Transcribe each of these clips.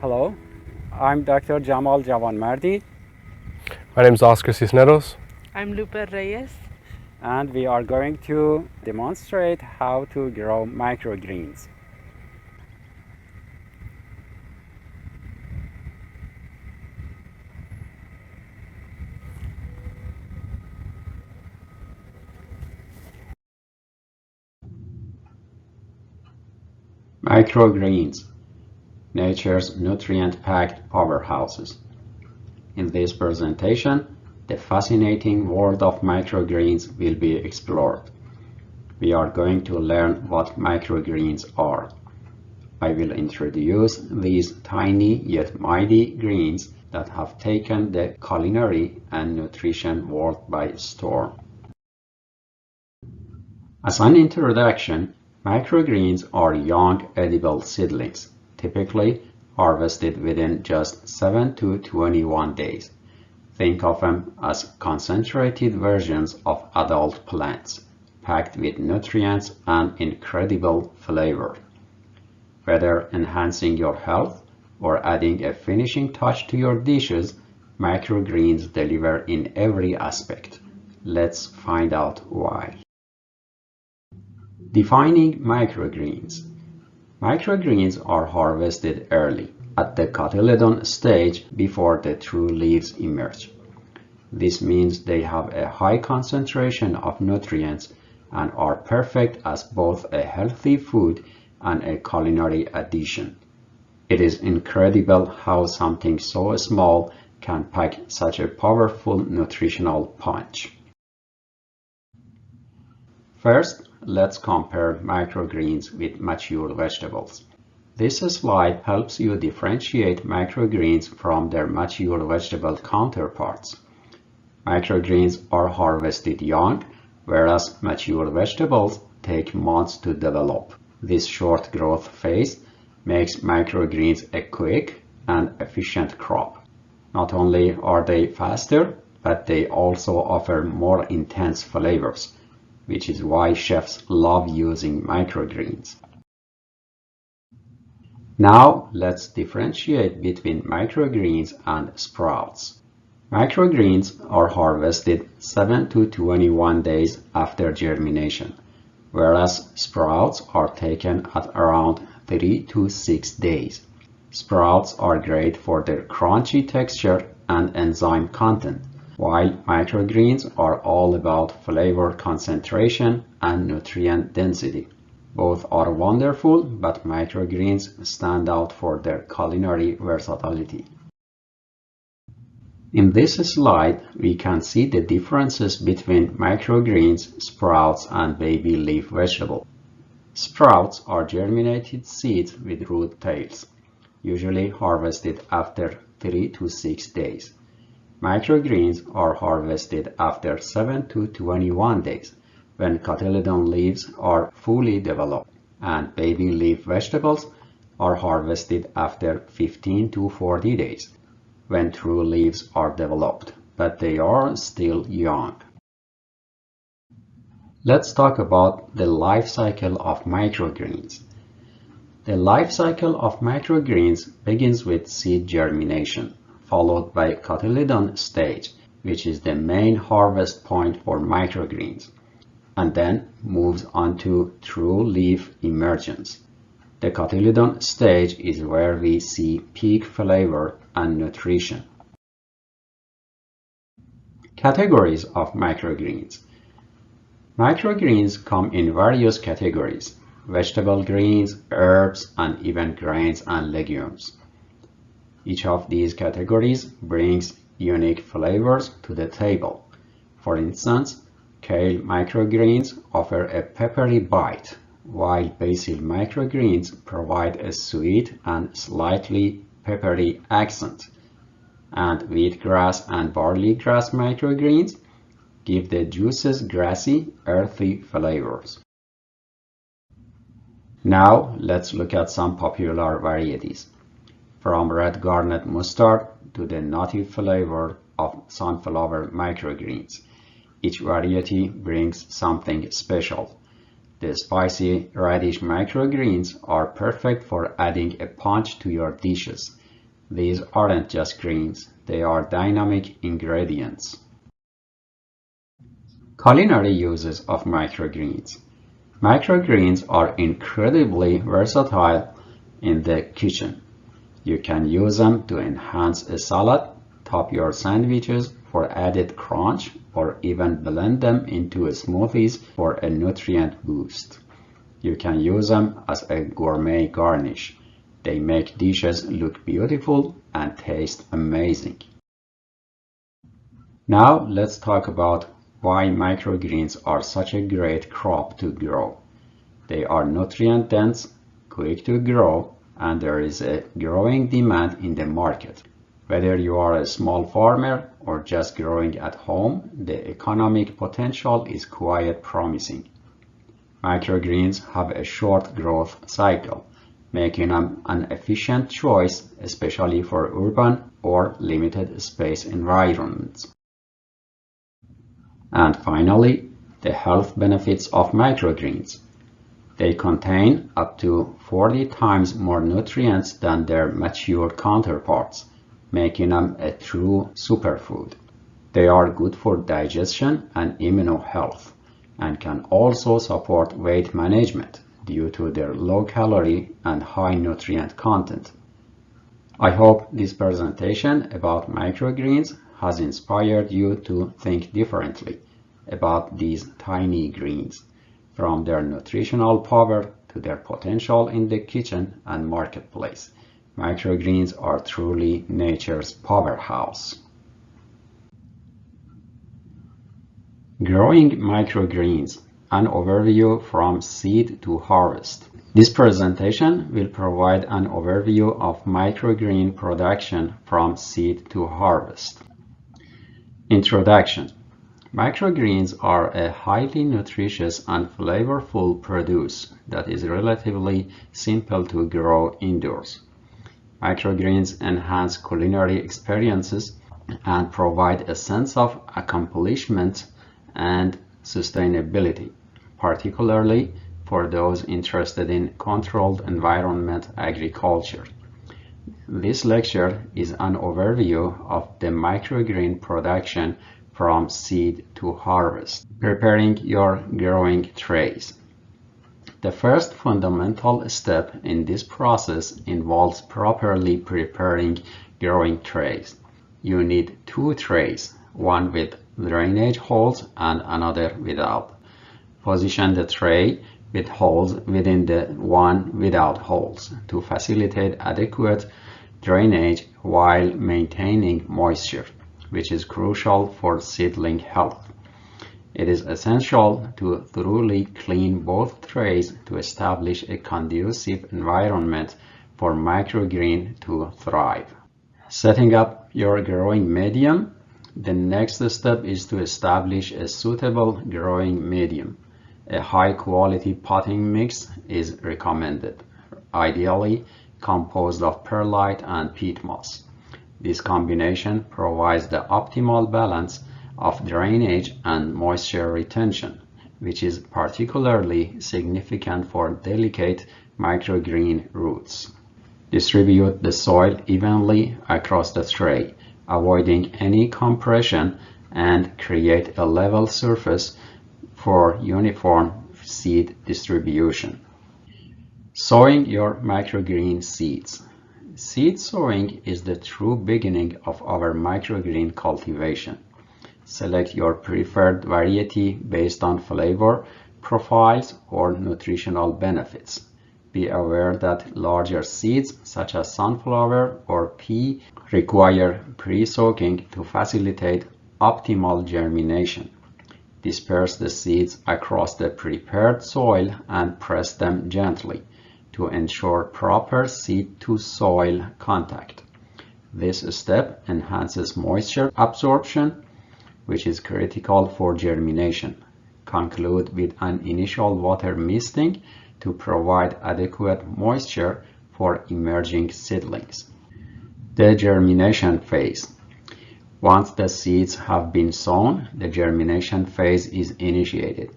Hello, I'm Dr. Jamal Javanmardi, My name is Oscar Cisneros. I'm Lupe Reyes. and we are going to demonstrate how to grow microgreens. Microgreens, nature's nutrient-packed powerhouses. In this presentation, the fascinating world of microgreens will be explored. We are going to learn what microgreens are. I will introduce these tiny yet mighty greens that have taken the culinary and nutrition world by storm. As an introduction, microgreens are young edible seedlings, typically harvested within just 7 to 21 days. Think of them as concentrated versions of adult plants, packed with nutrients and incredible flavor. Whether enhancing your health or adding a finishing touch to your dishes, microgreens deliver in every aspect. Let's find out why. Defining microgreens. Microgreens are harvested early, at the cotyledon stage before the true leaves emerge. This means they have a high concentration of nutrients and are perfect as both a healthy food and a culinary addition. It is incredible how something so small can pack such a powerful nutritional punch. First, let's compare microgreens with mature vegetables. This slide helps you differentiate microgreens from their mature vegetable counterparts. Microgreens are harvested young, whereas mature vegetables take months to develop. This short growth phase makes microgreens a quick and efficient crop. Not only are they faster, but they also offer more intense flavors, which is why chefs love using microgreens. Now let's differentiate between microgreens and sprouts. Microgreens are harvested 7 to 21 days after germination, whereas sprouts are taken at around 3 to 6 days. Sprouts are great for their crunchy texture and enzyme content, while microgreens are all about flavor concentration and nutrient density. Both are wonderful, but microgreens stand out for their culinary versatility. In this slide, we can see the differences between microgreens, sprouts, and baby leaf vegetables. Sprouts are germinated seeds with root tails, usually harvested after 3 to 6 days. Microgreens are harvested after 7 to 21 days, when cotyledon leaves are fully developed, and baby leaf vegetables are harvested after 15 to 40 days, when true leaves are developed, but they are still young. Let's talk about the life cycle of microgreens. The life cycle of microgreens begins with seed germination, followed by cotyledon stage, which is the main harvest point for microgreens, and then moves on to true leaf emergence. The cotyledon stage is where we see peak flavor and nutrition. Categories of microgreens. Microgreens come in various categories: vegetable greens, herbs, and even grains and legumes. Each of these categories brings unique flavors to the table. For instance, kale microgreens offer a peppery bite, while basil microgreens provide a sweet and slightly peppery accent, and wheatgrass and barleygrass microgreens give the juices grassy, earthy flavors. Now let's look at some popular varieties, from red garnet mustard to the nutty flavor of sunflower microgreens. Each variety brings something special. The spicy radish microgreens are perfect for adding a punch to your dishes, These aren't just greens, they are dynamic ingredients. Culinary uses of microgreens. Microgreens are incredibly versatile in the kitchen. You can use them to enhance a salad, top your sandwiches for added crunch, or even blend them into smoothies for a nutrient boost. You can use them as a gourmet garnish. They make dishes look beautiful and taste amazing. Now let's talk about why microgreens are such a great crop to grow. They are nutrient dense, quick to grow, and there is a growing demand in the market. Whether you are a small farmer or just growing at home, the economic potential is quite promising. Microgreens have a short growth cycle, making them an efficient choice, especially for urban or limited space environments. And finally, the health benefits of microgreens. They contain up to 40 times more nutrients than their mature counterparts, making them a true superfood. They are good for digestion and immunohealth, and can also support weight management due to their low calorie and high nutrient content. I hope this presentation about microgreens has inspired you to think differently about these tiny greens, from their nutritional power to their potential in the kitchen and marketplace. Microgreens are truly nature's powerhouse. Growing microgreens, an overview from seed to harvest. This presentation will provide an overview of microgreen production from seed to harvest. Introduction. Microgreens are a highly nutritious and flavorful produce that is relatively simple to grow indoors. Microgreens enhance culinary experiences and provide a sense of accomplishment and sustainability, particularly for those interested in controlled environment agriculture. This lecture is an overview of the microgreen production from seed to harvest. Preparing your growing trays. The first fundamental step in this process involves properly preparing growing trays. You need two trays, one with drainage holes and another without. Position the tray with holes within the one without holes to facilitate adequate drainage while maintaining moisture, which is crucial for seedling health. It is essential to thoroughly clean both trays to establish a conducive environment for microgreen to thrive. Setting up your growing medium. The next step is to establish a suitable growing medium. A high-quality potting mix is recommended, ideally composed of perlite and peat moss. This combination provides the optimal balance of drainage and moisture retention, which is particularly significant for delicate microgreen roots. Distribute the soil evenly across the tray, avoiding any compression, and create a level surface for uniform seed distribution. Sowing your microgreen seeds. Seed sowing is the true beginning of our microgreen cultivation. Select your preferred variety based on flavor, profiles, or nutritional benefits. Be aware that larger seeds, such as sunflower or pea, require pre-soaking to facilitate optimal germination. Disperse the seeds across the prepared soil and press them gently to ensure proper seed-to-soil contact. This step enhances moisture absorption, which is critical for germination. Conclude with an initial water misting to provide adequate moisture for emerging seedlings. The germination phase. Once the seeds have been sown, the germination phase is initiated.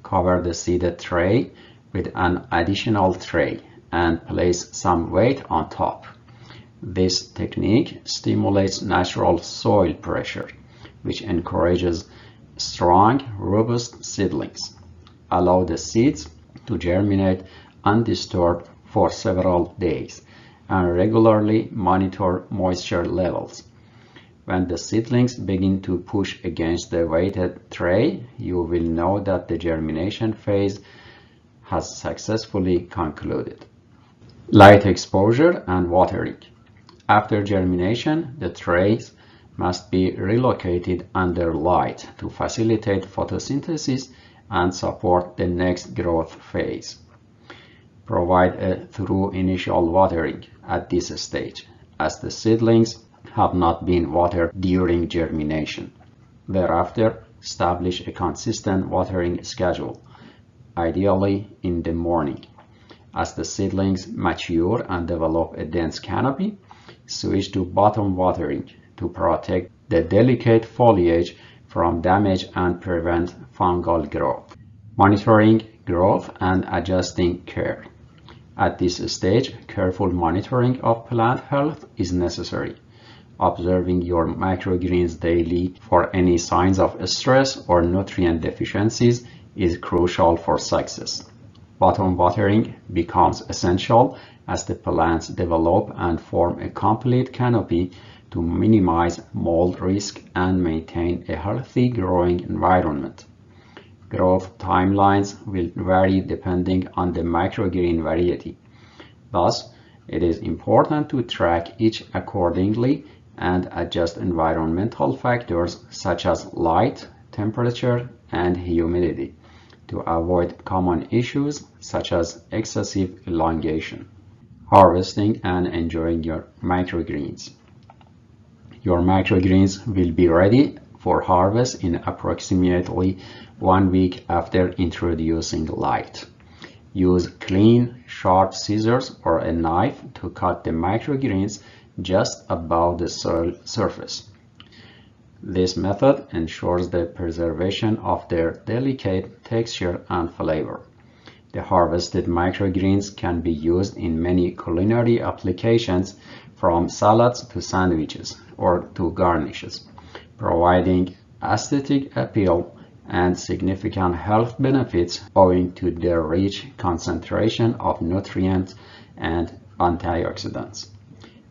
Cover the seeded tray with an additional tray and place some weight on top. This technique stimulates natural soil pressure, which encourages strong, robust seedlings. Allow the seeds to germinate undisturbed for several days and regularly monitor moisture levels. When the seedlings begin to push against the weighted tray, you will know that the germination phase has successfully concluded. Light exposure and watering. After germination, the trays must be relocated under light to facilitate photosynthesis and support the next growth phase. Provide a thorough initial watering at this stage, as the seedlings have not been watered during germination. Thereafter, establish a consistent watering schedule, ideally in the morning. As the seedlings mature and develop a dense canopy, switch to bottom watering to protect the delicate foliage from damage and prevent fungal growth. Monitoring growth and adjusting care. At this stage, careful monitoring of plant health is necessary. Observing your microgreens daily for any signs of stress or nutrient deficiencies is crucial for success. Bottom watering becomes essential as the plants develop and form a complete canopy to minimize mold risk and maintain a healthy growing environment. Growth timelines will vary depending on the microgreen variety. Thus, it is important to track each accordingly and adjust environmental factors such as light, temperature, and humidity to avoid common issues such as excessive elongation. Harvesting and enjoying your microgreens. Your microgreens will be ready for harvest in approximately 1 week after introducing light. Use clean, sharp scissors or a knife to cut the microgreens just above the soil surface. This method ensures the preservation of their delicate texture and flavor. The harvested microgreens can be used in many culinary applications, from salads to sandwiches or to garnishes, providing aesthetic appeal and significant health benefits owing to their rich concentration of nutrients and antioxidants.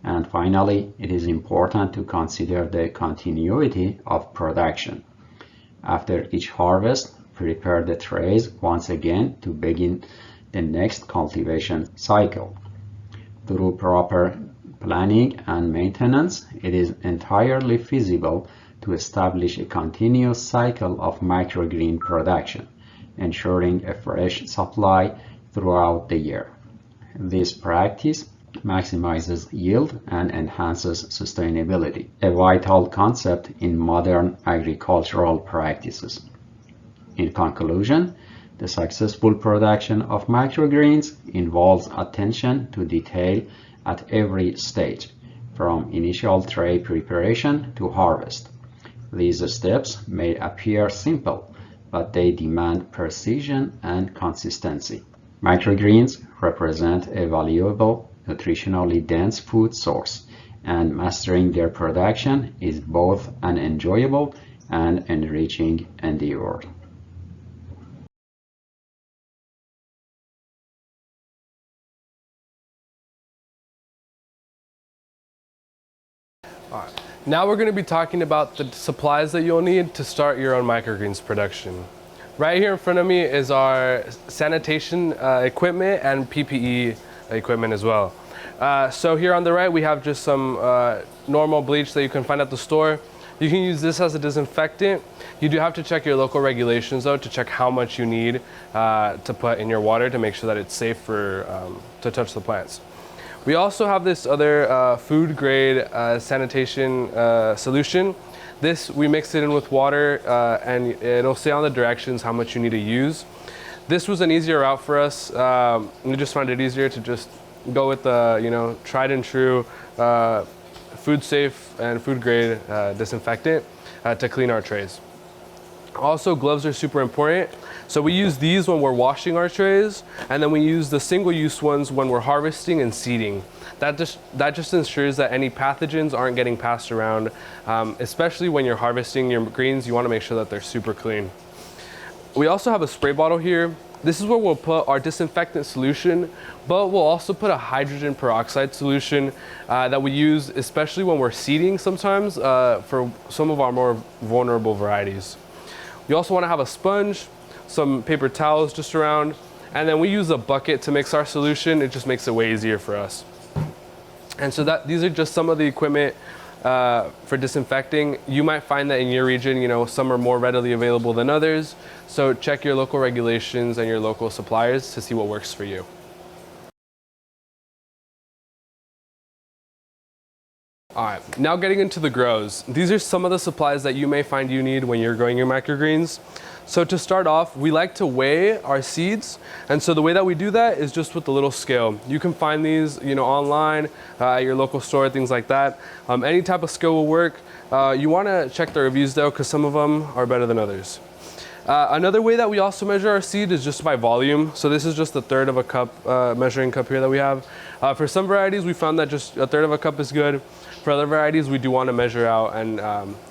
And finally, it is important to consider the continuity of production. After each harvest, prepare the trays once again to begin the next cultivation cycle. Through proper planning and maintenance, it is entirely feasible to establish a continuous cycle of microgreen production, ensuring a fresh supply throughout the year. This practice maximizes yield and enhances sustainability, a vital concept in modern agricultural practices. In conclusion, the successful production of microgreens involves attention to detail at every stage, from initial tray preparation to harvest. These steps may appear simple, but they demand precision and consistency. Microgreens represent a valuable, nutritionally dense food source, and mastering their production is both an enjoyable and enriching endeavor. Alright, now we're going to be talking about the supplies that you'll need to start your own microgreens production. Right here in front of me is our sanitation equipment and PPE equipment as well. So here on the right we have just some normal bleach that you can find at the store. You can use this as a disinfectant. You do have to check your local regulations though to check how much you need to put in your water to make sure that it's safe for to touch the plants. We also have this other food grade sanitation solution. This, we mix it in with water and it'll say on the directions how much you need to use. This was an easier route for us. We just found it easier to just go with the tried and true food safe and food grade disinfectant to clean our trays. Also, gloves are super important. So we use these when we're washing our trays, and then we use the single-use ones when we're harvesting and seeding. That just ensures that any pathogens aren't getting passed around, especially when you're harvesting your greens. You want to make sure that they're super clean. We also have a spray bottle here. This is where we'll put our disinfectant solution, but we'll also put a hydrogen peroxide solution that we use especially when we're seeding sometimes for some of our more vulnerable varieties. You also want to have a sponge, some paper towels just around, and then we use a bucket to mix our solution. It just makes it way easier for us. And so these are just some of the equipment for disinfecting. You might find that in your region, you know, some are more readily available than others. So check your local regulations and your local suppliers to see what works for you. All right, now getting into the grows. These are some of the supplies that you may find you need when you're growing your microgreens. So to start off, we like to weigh our seeds. And so the way that we do that is just with a little scale. You can find these, you know, online, at your local store, things like that. Any type of scale will work. You wanna check the reviews though, because some of them are better than others. Another way that we also measure our seed is just by volume. So this is just a third of a cup measuring cup here that we have. For some varieties, we found that just a third of a cup is good. For other varieties, we do want to measure out, and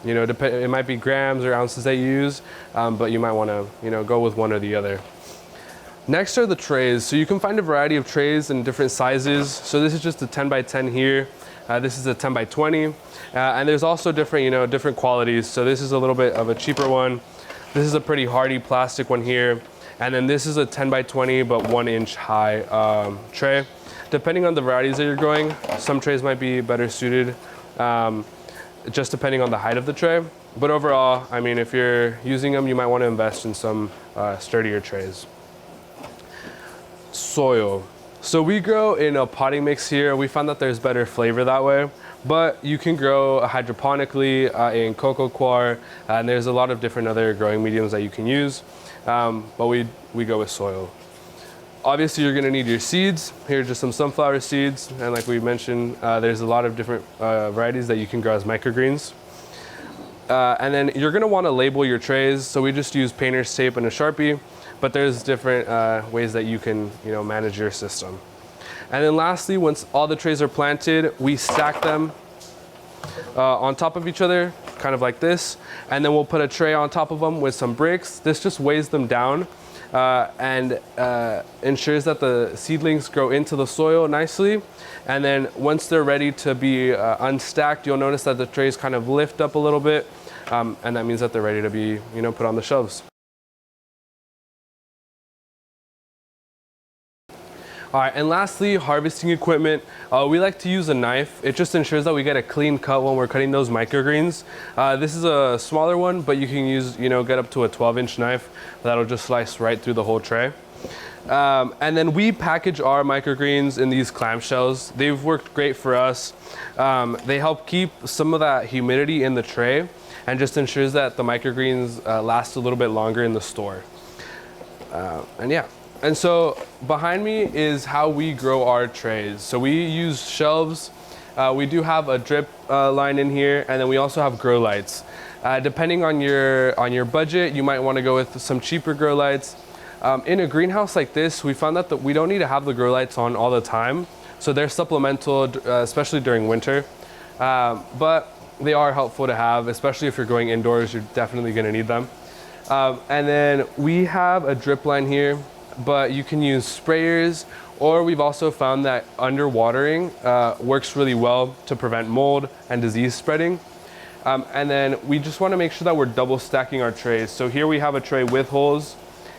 you know, it might be grams or ounces that you use, but you might want to, you know, go with one or the other. Next are the trays. So you can find a variety of trays in different sizes. So this is just a 10 by 10 here. This is a 10 by 20, and there's also different, you know, different qualities. So this is a little bit of a cheaper one. This is a pretty hardy plastic one here, and then this is a 10 by 20 but 1 inch high tray. Depending on the varieties that you're growing, some trays might be better suited, just depending on the height of the tray. But overall, I mean, if you're using them, you might want to invest in some sturdier trays. Soil. So we grow in a potting mix here. We found that there's better flavor that way, but you can grow hydroponically in coco coir, and there's a lot of different other growing mediums that you can use, but we go with soil. Obviously, you're gonna need your seeds. Here are just some sunflower seeds. And like we mentioned, there's a lot of different varieties that you can grow as microgreens. And then you're gonna wanna label your trays. So we just use painter's tape and a Sharpie, but there's different ways that you can, you know, manage your system. And then lastly, once all the trays are planted, we stack them on top of each other, kind of like this. And then we'll put a tray on top of them with some bricks. This just weighs them down. And ensures that the seedlings grow into the soil nicely. And then once they're ready to be unstacked, you'll notice that the trays kind of lift up a little bit, and that means that they're ready to be, you know, put on the shelves. All right, and lastly, harvesting equipment. We like to use a knife. It just ensures that we get a clean cut when we're cutting those microgreens. This is a smaller one, but you can use, you know, get up to a 12-inch knife. That'll just slice right through the whole tray. And then we package our microgreens in these clamshells. They've worked great for us. They help keep some of that humidity in the tray and just ensures that the microgreens last a little bit longer in the store. And yeah. And so behind me is how we grow our trays. So we use shelves. We do have a drip line in here, and then we also have grow lights. Depending on your budget, you might want to go with some cheaper grow lights. In a greenhouse like this, we found that we don't need to have the grow lights on all the time. So they're supplemental, especially during winter. But they are helpful to have, especially if you're going indoors, you're definitely going to need them. And then we have a drip line here, but you can use sprayers, or we've also found that underwatering works really well to prevent mold and disease spreading. And then we just want to make sure that we're double stacking our trays. So here we have a tray with holes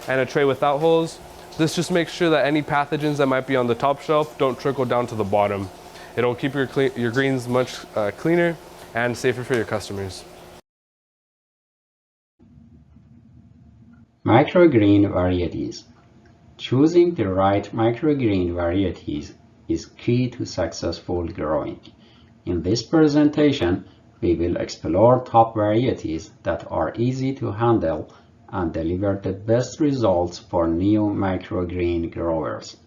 and a tray without holes. This just makes sure that any pathogens that might be on the top shelf don't trickle down to the bottom. It'll keep your greens much cleaner and safer for your customers. Microgreen varieties. Choosing the right microgreen varieties is key to successful growing. In this presentation, we will explore top varieties that are easy to handle and deliver the best results for new microgreen growers.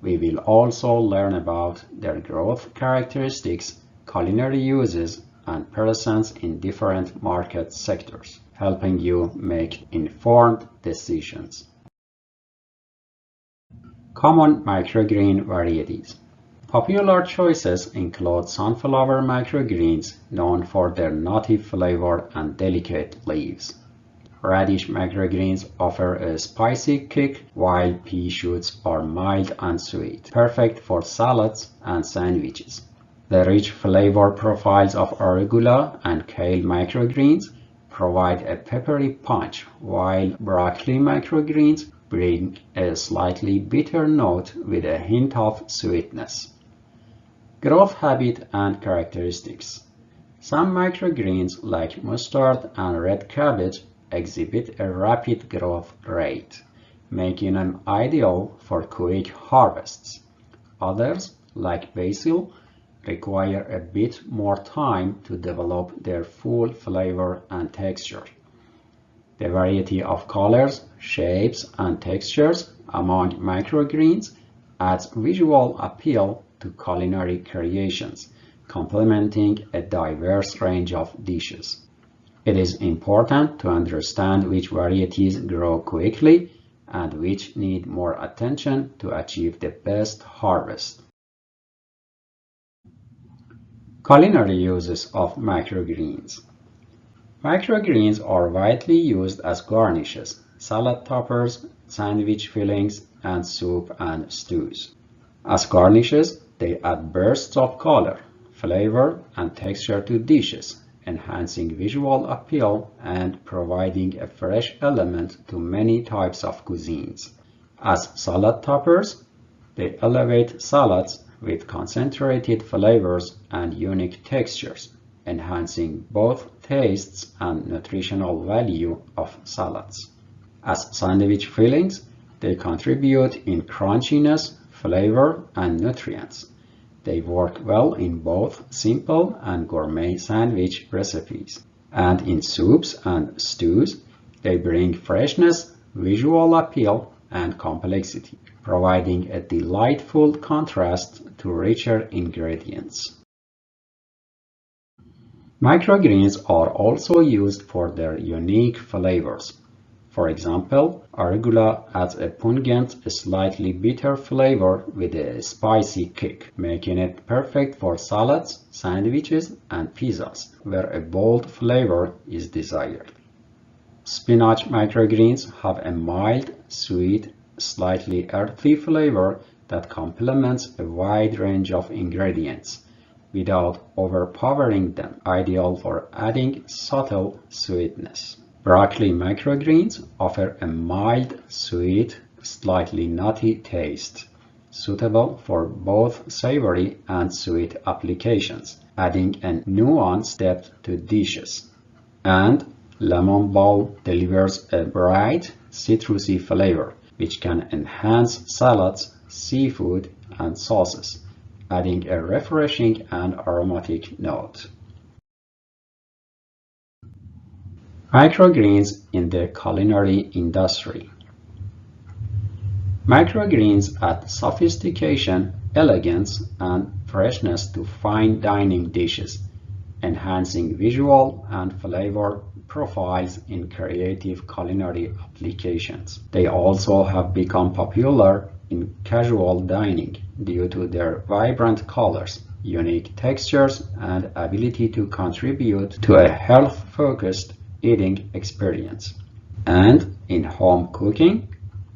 We will also learn about their growth characteristics, culinary uses, and presence in different market sectors, helping you make informed decisions. Common microgreen varieties. Popular choices include sunflower microgreens, known for their nutty flavor and delicate leaves. Radish microgreens offer a spicy kick, while pea shoots are mild and sweet, perfect for salads and sandwiches. The rich flavor profiles of arugula and kale microgreens provide a peppery punch, while broccoli microgreens bring a slightly bitter note with a hint of sweetness. Growth habit and characteristics. Some microgreens like mustard and red cabbage exhibit a rapid growth rate, making them ideal for quick harvests. Others, like basil, require a bit more time to develop their full flavor and texture. The variety of colors, shapes, and textures among microgreens adds visual appeal to culinary creations, complementing a diverse range of dishes. It is important to understand which varieties grow quickly and which need more attention to achieve the best harvest. Culinary uses of microgreens. Microgreens are widely used as garnishes, salad toppers, sandwich fillings, and soup and stews. As garnishes, they add bursts of color, flavor, and texture to dishes, enhancing visual appeal and providing a fresh element to many types of cuisines. As salad toppers, they elevate salads with concentrated flavors and unique textures, enhancing both tastes and nutritional value of salads. As sandwich fillings, they contribute in crunchiness, flavor, and nutrients. They work well in both simple and gourmet sandwich recipes. And in soups and stews, they bring freshness, visual appeal, and complexity, providing a delightful contrast to richer ingredients. Microgreens are also used for their unique flavors. For example, arugula adds a pungent, slightly bitter flavor with a spicy kick, making it perfect for salads, sandwiches, and pizzas, where a bold flavor is desired. Spinach microgreens have a mild, sweet, slightly earthy flavor that complements a wide range of ingredients without overpowering them, ideal for adding subtle sweetness. Broccoli microgreens offer a mild, sweet, slightly nutty taste, suitable for both savory and sweet applications, adding a nuanced depth to dishes. And lemon balm delivers a bright, citrusy flavor, which can enhance salads, seafood, and sauces, adding a refreshing and aromatic note. Microgreens in the culinary industry. Microgreens add sophistication, elegance, and freshness to fine dining dishes, enhancing visual and flavor profiles in creative culinary applications. They also have become popular in casual dining due to their vibrant colors, unique textures, and ability to contribute to a health-focused eating experience. And in home cooking,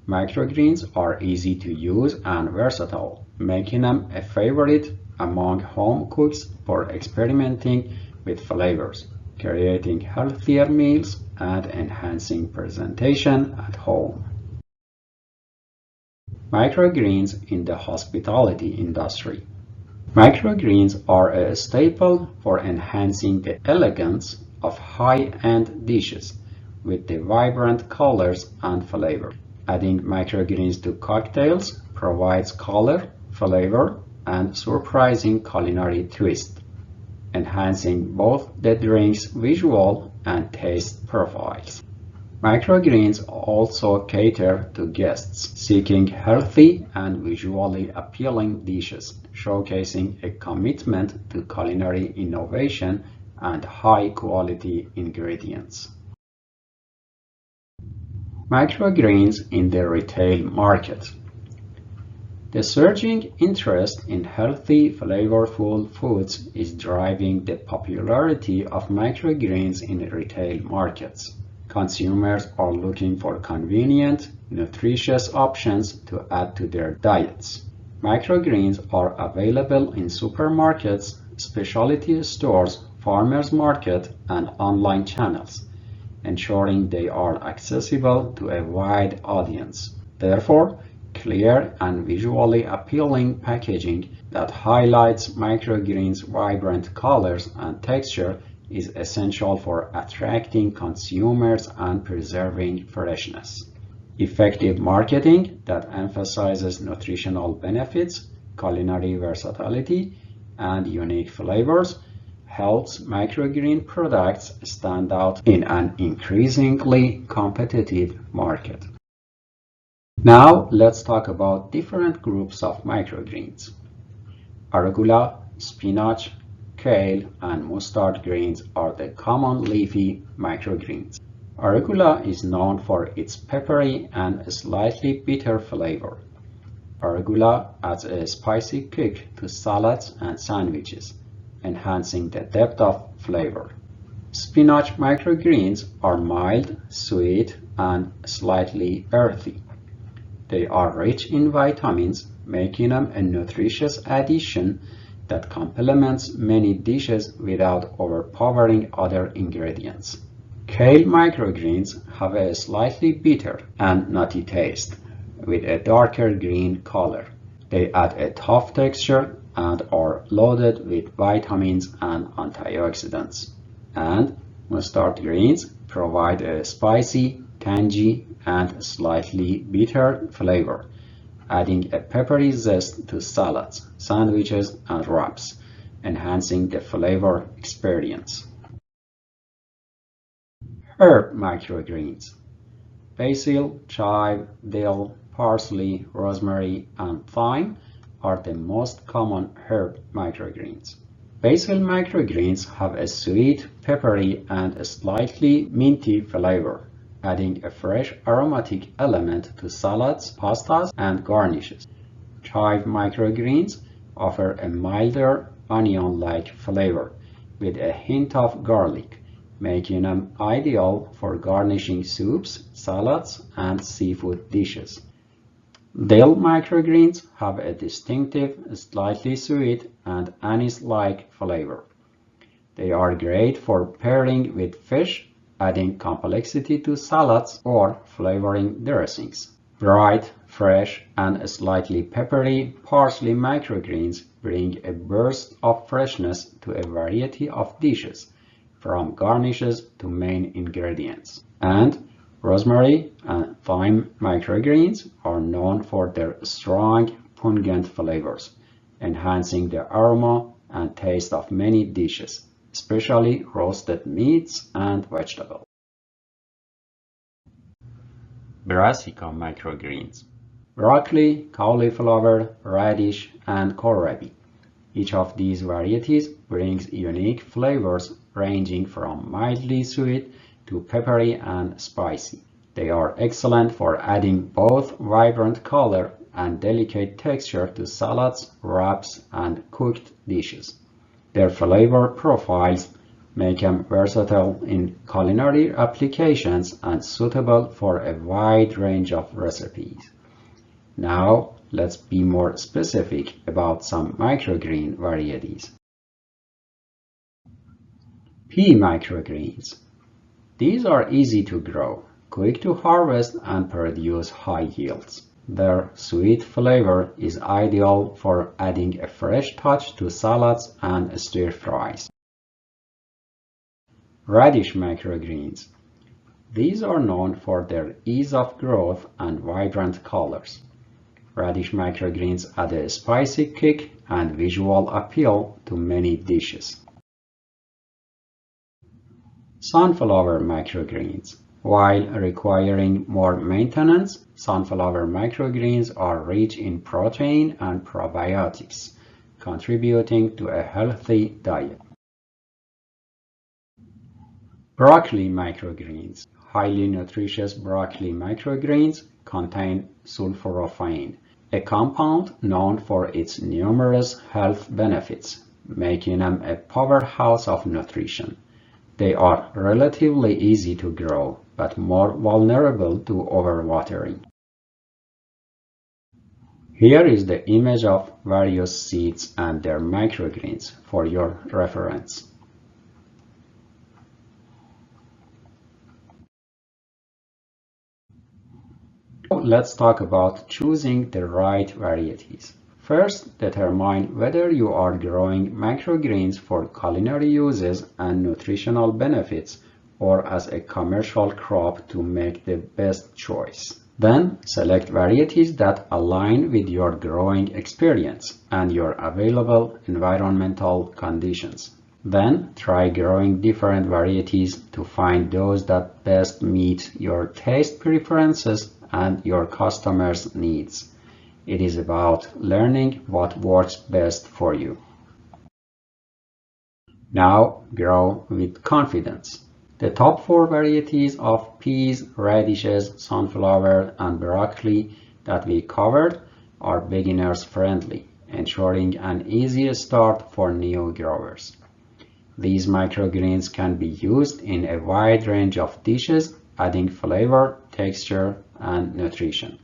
microgreens are easy to use and versatile, making them a favorite among home cooks for experimenting with flavors, creating healthier meals, and enhancing presentation at home. Microgreens in the hospitality industry. Microgreens are a staple for enhancing the elegance of high-end dishes with the vibrant colors and flavor. Adding microgreens to cocktails provides color, flavor, and surprising culinary twist, enhancing both the drink's visual and taste profiles. Microgreens also cater to guests seeking healthy and visually appealing dishes, showcasing a commitment to culinary innovation and high-quality ingredients. Microgreens in the retail market. The surging interest in healthy, flavorful foods is driving the popularity of microgreens in retail markets. Consumers are looking for convenient, nutritious options to add to their diets. Microgreens are available in supermarkets, specialty stores, farmers market, and online channels, ensuring they are accessible to a wide audience. Therefore, clear and visually appealing packaging that highlights microgreens' vibrant colors and texture is essential for attracting consumers and preserving freshness. Effective marketing that emphasizes nutritional benefits, culinary versatility, and unique flavors helps microgreen products stand out in an increasingly competitive market. Now let's talk about different groups of microgreens. Arugula, spinach, kale, and mustard greens are the common leafy microgreens. Arugula is known for its peppery and slightly bitter flavor. Arugula adds a spicy kick to salads and sandwiches, enhancing the depth of flavor. Spinach microgreens are mild, sweet, and slightly earthy. They are rich in vitamins, making them a nutritious addition that complements many dishes without overpowering other ingredients. Kale microgreens have a slightly bitter and nutty taste, with a darker green color. They add a tough texture and are loaded with vitamins and antioxidants. And mustard greens provide a spicy, tangy, and slightly bitter flavor, adding a peppery zest to salads, sandwiches, and wraps, enhancing the flavor experience. Herb microgreens. Basil, chive, dill, parsley, rosemary, and thyme are the most common herb microgreens. Basil microgreens have a sweet, peppery, and a slightly minty flavor, adding a fresh aromatic element to salads, pastas, and garnishes. Chive microgreens offer a milder, onion-like flavor with a hint of garlic, making them ideal for garnishing soups, salads, and seafood dishes. Dill microgreens have a distinctive, slightly sweet, and anise-like flavor. They are great for pairing with fish, adding complexity to salads, or flavoring dressings. Bright, fresh, and slightly peppery parsley microgreens bring a burst of freshness to a variety of dishes, from garnishes to main ingredients. And rosemary and thyme microgreens are known for their strong, pungent flavors, enhancing the aroma and taste of many dishes, especially roasted meats and vegetables. Brassica microgreens. Broccoli, cauliflower, radish, and kohlrabi. Each of these varieties brings unique flavors ranging from mildly sweet to peppery and spicy. They are excellent for adding both vibrant color and delicate texture to salads, wraps, and cooked dishes. Their flavor profiles make them versatile in culinary applications and suitable for a wide range of recipes. Now, let's be more specific about some microgreen varieties. Pea microgreens. These are easy to grow, quick to harvest, and produce high yields. Their sweet flavor is ideal for adding a fresh touch to salads and stir fries. Radish microgreens. These are known for their ease of growth and vibrant colors. Radish microgreens add a spicy kick and visual appeal to many dishes. Sunflower microgreens. While requiring more maintenance, sunflower microgreens are rich in protein and probiotics, contributing to a healthy diet. Broccoli microgreens. Highly nutritious broccoli microgreens contain sulforaphane, a compound known for its numerous health benefits, making them a powerhouse of nutrition. They are relatively easy to grow, but more vulnerable to overwatering. Here is the image of various seeds and their microgreens for your reference. Let's talk about choosing the right varieties. First, determine whether you are growing microgreens for culinary uses and nutritional benefits or as a commercial crop to make the best choice. Then, select varieties that align with your growing experience and your available environmental conditions. Then, try growing different varieties to find those that best meet your taste preferences and your customers' needs. It is about learning what works best for you. Now grow with confidence. The top 4 varieties of peas, radishes, sunflower, and broccoli that we covered are beginners friendly, ensuring an easy start for new growers. These microgreens can be used in a wide range of dishes, adding flavor, texture, and nutrition.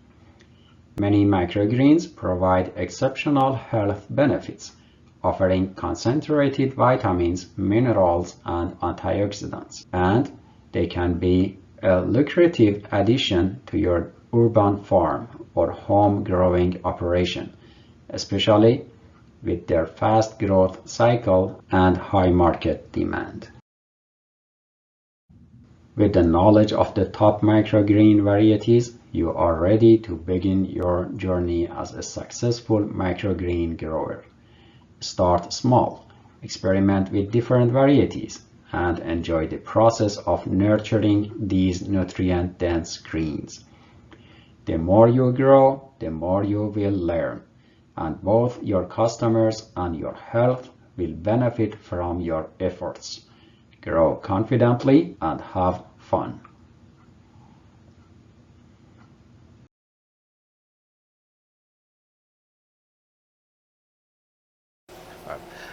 Many microgreens provide exceptional health benefits, offering concentrated vitamins, minerals, and antioxidants, and they can be a lucrative addition to your urban farm or home growing operation, especially with their fast growth cycle and high market demand. With the knowledge of the top microgreen varieties, you are ready to begin your journey as a successful microgreen grower. Start small, experiment with different varieties, and enjoy the process of nurturing these nutrient-dense greens. The more you grow, the more you will learn, and both your customers and your health will benefit from your efforts. Grow confidently and have fun.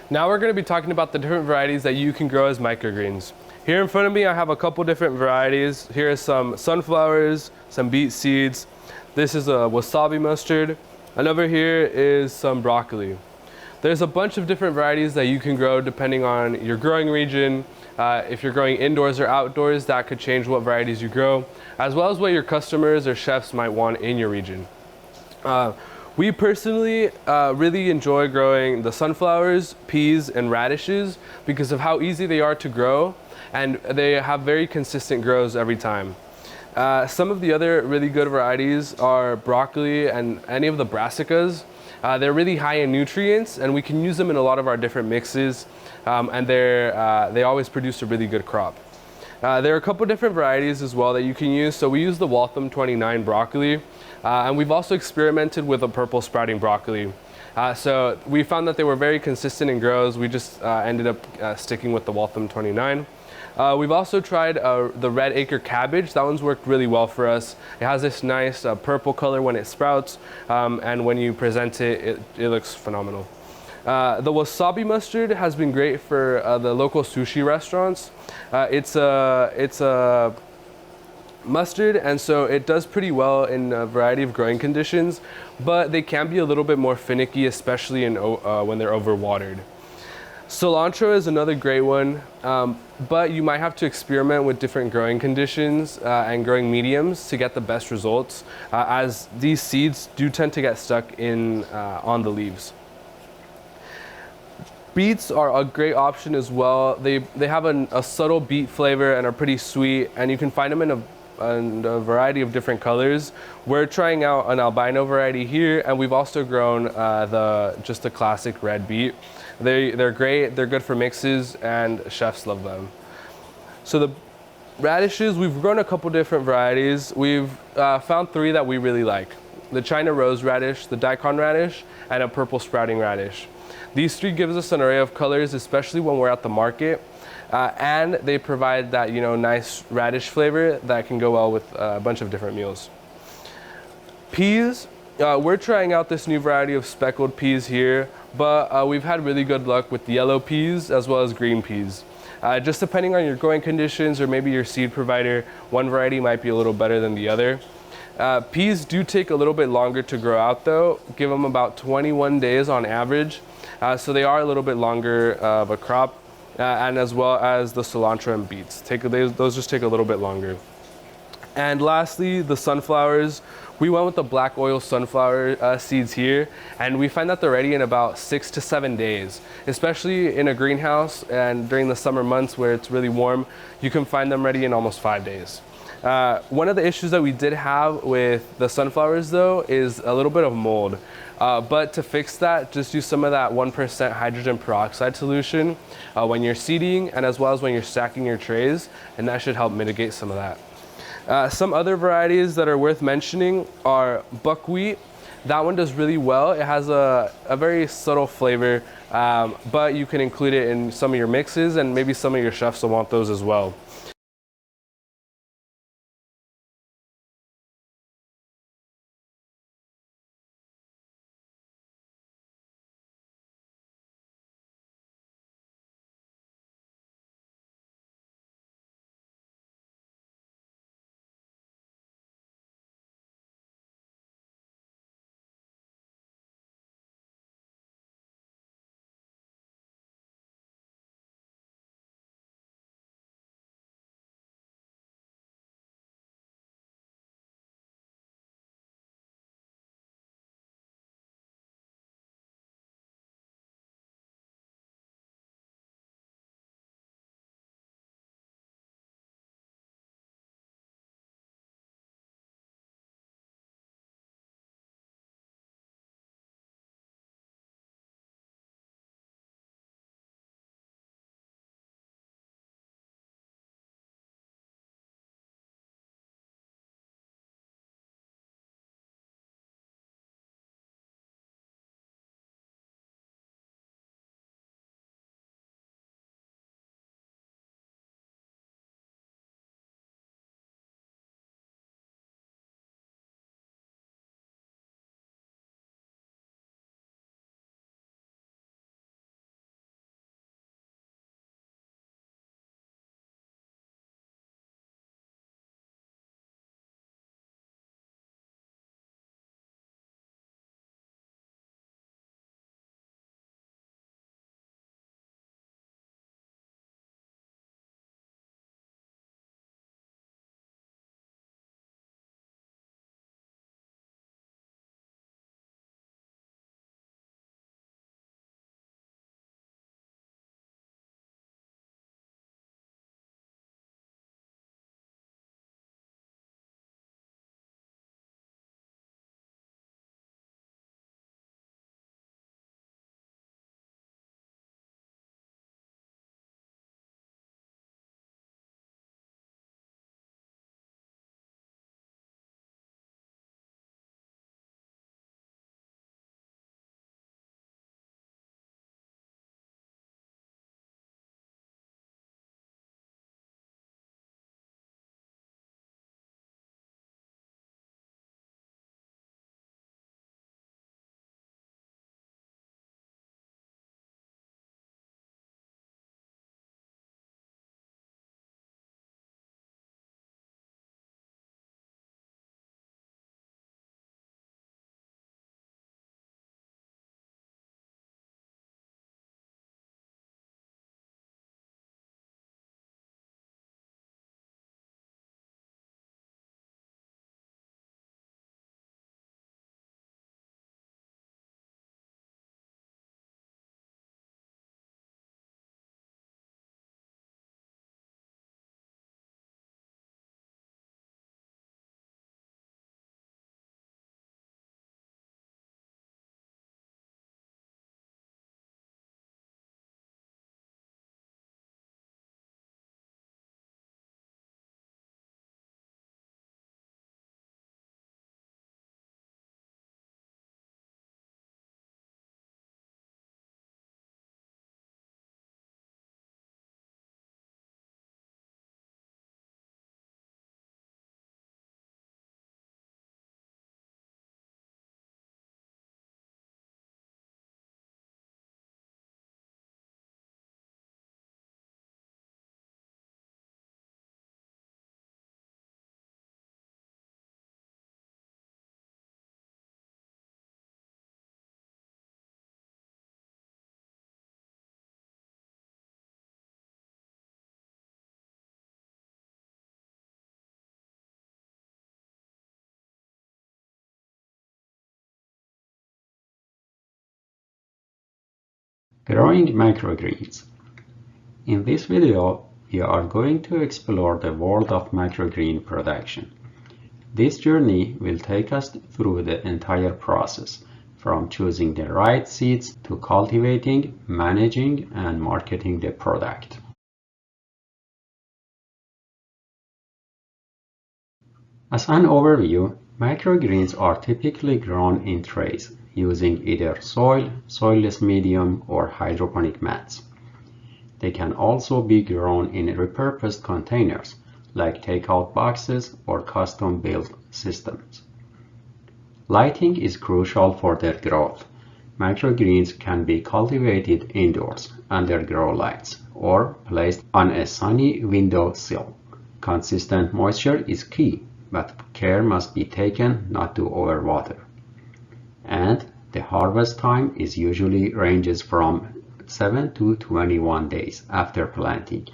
Now we're going to be talking about the different varieties that you can grow as microgreens. Here in front of me I have a couple different varieties. Here are some sunflowers, some beet seeds. This is a wasabi mustard. And over here is some broccoli. There's a bunch of different varieties that you can grow depending on your growing region. If you're growing indoors or outdoors, that could change what varieties you grow, as well as what your customers or chefs might want in your region. We personally really enjoy growing the sunflowers, peas, and radishes because of how easy they are to grow, and they have very consistent grows every time. Some of the other really good varieties are broccoli and any of the brassicas. They're really high in nutrients, and we can use them in a lot of our different mixes, and they always produce a really good crop. There are a couple different varieties as well that you can use. So we use the Waltham 29 broccoli, and we've also experimented with a purple sprouting broccoli. So we found that they were very consistent in grows. We just ended up sticking with the Waltham 29. We've also tried the red acre cabbage. That one's worked really well for us. It has this nice purple color when it sprouts, and when you present it, it looks phenomenal. The wasabi mustard has been great for the local sushi restaurants. It's a mustard, and so it does pretty well in a variety of growing conditions, but they can be a little bit more finicky, especially when they're overwatered. Cilantro is another great one, but you might have to experiment with different growing conditions and growing mediums to get the best results, as these seeds do tend to get stuck in on the leaves. Beets are a great option as well. They have a subtle beet flavor and are pretty sweet, and you can find them in a variety of different colors. We're trying out an albino variety here, and we've also grown just the classic red beet. They're great, they're good for mixes, and chefs love them. So the radishes, we've grown a couple different varieties. We've found 3 that we really like: the China rose radish, the daikon radish, and a purple sprouting radish. These 3 gives us an array of colors, especially when we're at the market. and they provide that, you know, nice radish flavor that can go well with a bunch of different meals. Peas, we're trying out this new variety of speckled peas here, but we've had really good luck with the yellow peas as well as green peas. Just depending on your growing conditions or maybe your seed provider, one variety might be a little better than the other. Peas do take a little bit longer to grow out though, give them about 21 days on average, so they are a little bit longer of a crop, and as well as the cilantro and beets. Those just take a little bit longer. And lastly, the sunflowers. We went with the black oil sunflower seeds here, and we find that they're ready in about 6 to 7 days. Especially in a greenhouse and during the summer months where it's really warm, you can find them ready in almost 5 days. One of the issues that we did have with the sunflowers though is a little bit of mold. But to fix that, just use some of that 1% hydrogen peroxide solution when you're seeding and as well as when you're stacking your trays, and that should help mitigate some of that. Some other varieties that are worth mentioning are buckwheat. That one does really well. It has a very subtle flavor, but you can include it in some of your mixes, and maybe some of your chefs will want those as well. Growing microgreens. In this video, we are going to explore the world of microgreen production. This journey will take us through the entire process, from choosing the right seeds to cultivating, managing, and marketing the product. As an overview, microgreens are typically grown in trays using either soil, soilless medium, or hydroponic mats. They can also be grown in repurposed containers like takeout boxes or custom-built systems. Lighting is crucial for their growth. Microgreens can be cultivated indoors under grow lights or placed on a sunny window sill. Consistent moisture is key, but care must be taken not to overwater. And the harvest time is usually ranges from 7 to 21 days after planting,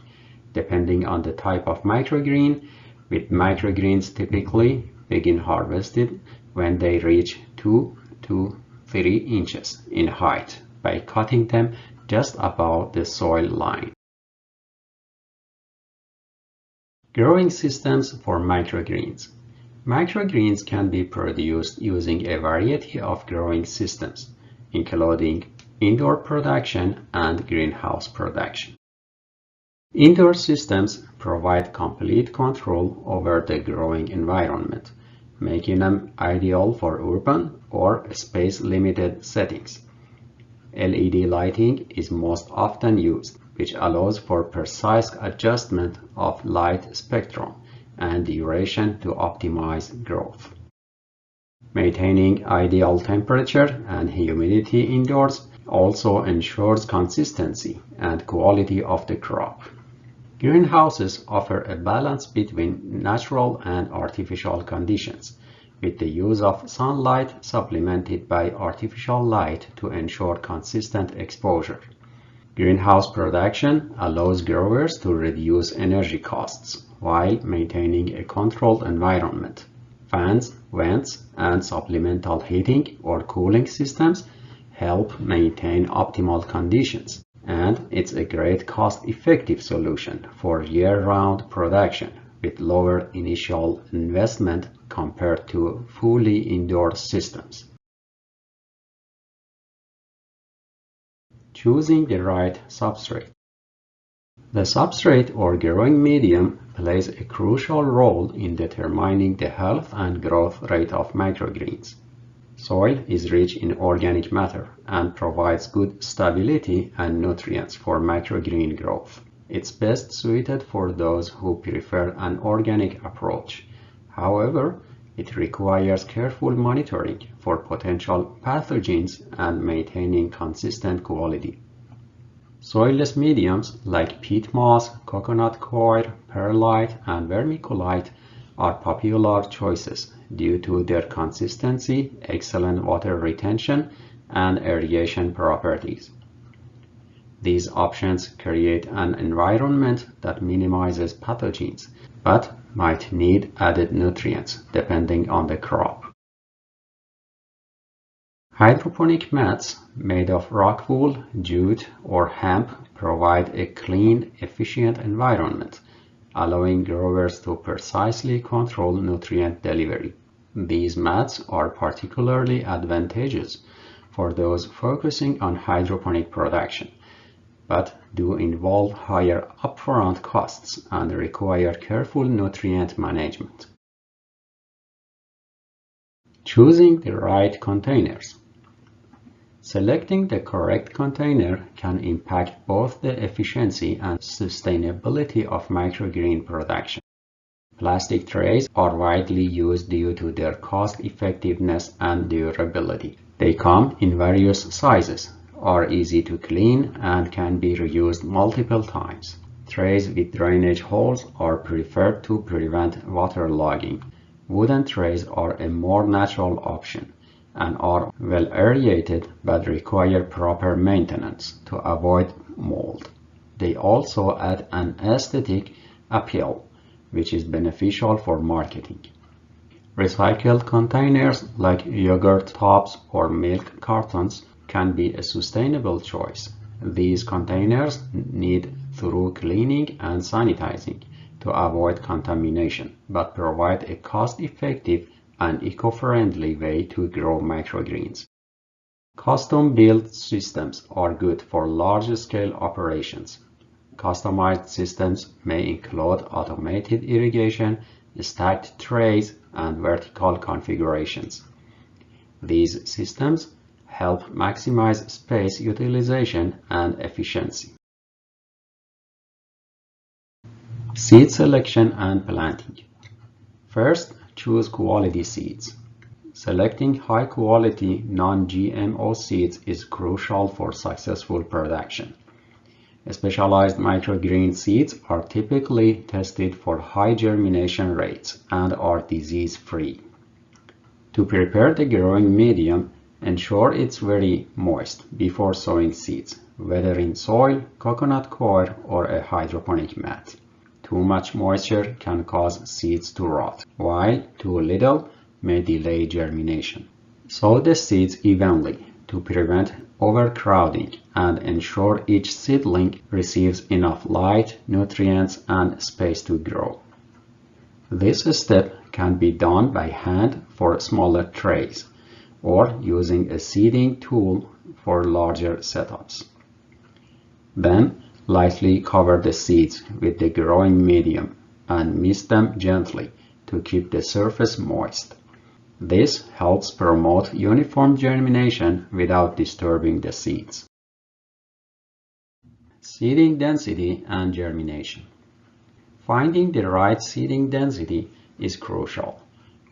depending on the type of microgreen, with microgreens typically begin harvested when they reach 2 to 3 inches in height by cutting them just above the soil line. Growing systems for microgreens. Microgreens can be produced using a variety of growing systems, including indoor production and greenhouse production. Indoor systems provide complete control over the growing environment, making them ideal for urban or space-limited settings. LED lighting is most often used, which allows for precise adjustment of light spectrum and duration to optimize growth. Maintaining ideal temperature and humidity indoors also ensures consistency and quality of the crop. Greenhouses offer a balance between natural and artificial conditions, with the use of sunlight supplemented by artificial light to ensure consistent exposure. Greenhouse production allows growers to reduce energy costs while maintaining a controlled environment. Fans, vents, and supplemental heating or cooling systems help maintain optimal conditions, and it's a great cost-effective solution for year-round production with lower initial investment compared to fully indoor systems. Choosing the right substrate. The substrate or growing medium plays a crucial role in determining the health and growth rate of microgreens. Soil is rich in organic matter and provides good stability and nutrients for microgreen growth. It's best suited for those who prefer an organic approach. However, it requires careful monitoring for potential pathogens and maintaining consistent quality. Soilless mediums like peat moss, coconut coir, perlite, and vermiculite are popular choices due to their consistency, excellent water retention, and irrigation properties. These options create an environment that minimizes pathogens, but might need added nutrients depending on the crop. Hydroponic mats made of rock wool, jute, or hemp provide a clean, efficient environment, allowing growers to precisely control nutrient delivery. These mats are particularly advantageous for those focusing on hydroponic production, but do involve higher upfront costs and require careful nutrient management. Choosing the right containers. Selecting the correct container can impact both the efficiency and sustainability of microgreen production. Plastic trays are widely used due to their cost-effectiveness and durability. They come in various sizes, are easy to clean, and can be reused multiple times. Trays with drainage holes are preferred to prevent waterlogging. Wooden trays are a more natural option and are well aerated but require proper maintenance to avoid mold. They also add an aesthetic appeal, which is beneficial for marketing. Recycled containers like yogurt tubs or milk cartons can be a sustainable choice. These containers need thorough cleaning and sanitizing to avoid contamination, but provide a cost-effective and eco-friendly way to grow microgreens. Custom-built systems are good for large-scale operations. Customized systems may include automated irrigation, stacked trays, and vertical configurations. These systems help maximize space utilization and efficiency. Seed selection and planting. First, choose quality seeds. Selecting high-quality, non-GMO seeds is crucial for successful production. Specialized microgreen seeds are typically tested for high germination rates and are disease-free. To prepare the growing medium, ensure it's very moist before sowing seeds, whether in soil, coconut coir, or a hydroponic mat. Too much moisture can cause seeds to rot, while too little may delay germination. Sow the seeds evenly to prevent overcrowding and ensure each seedling receives enough light, nutrients, and space to grow. This step can be done by hand for smaller trays or using a seeding tool for larger setups. Then, lightly cover the seeds with the growing medium and mist them gently to keep the surface moist. This helps promote uniform germination without disturbing the seeds. Seeding density and germination. Finding the right seeding density is crucial.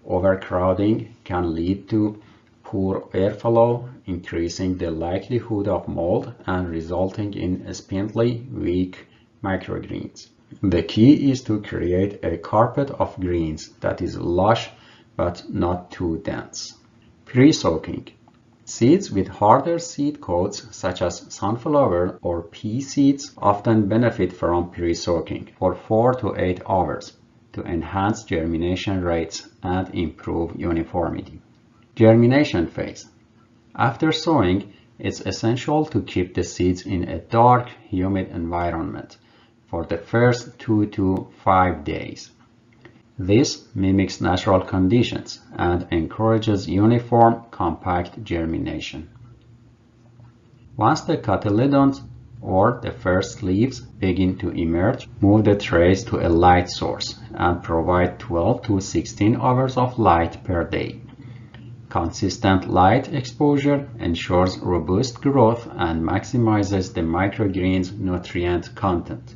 Overcrowding can lead to poor airflow, increasing the likelihood of mold and resulting in spindly, weak microgreens. The key is to create a carpet of greens that is lush but not too dense. Pre-soaking. Seeds with harder seed coats, such as sunflower or pea seeds, often benefit from pre-soaking for 4 to 8 hours to enhance germination rates and improve uniformity. Germination phase. After sowing, it's essential to keep the seeds in a dark, humid environment for the first 2 to 5 days. This mimics natural conditions and encourages uniform, compact germination. Once the cotyledons or the first leaves begin to emerge, move the trays to a light source and provide 12 to 16 hours of light per day. Consistent light exposure ensures robust growth and maximizes the microgreen's nutrient content.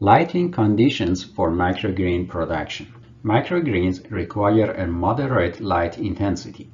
Lighting conditions for microgreen production. Microgreens require a moderate light intensity,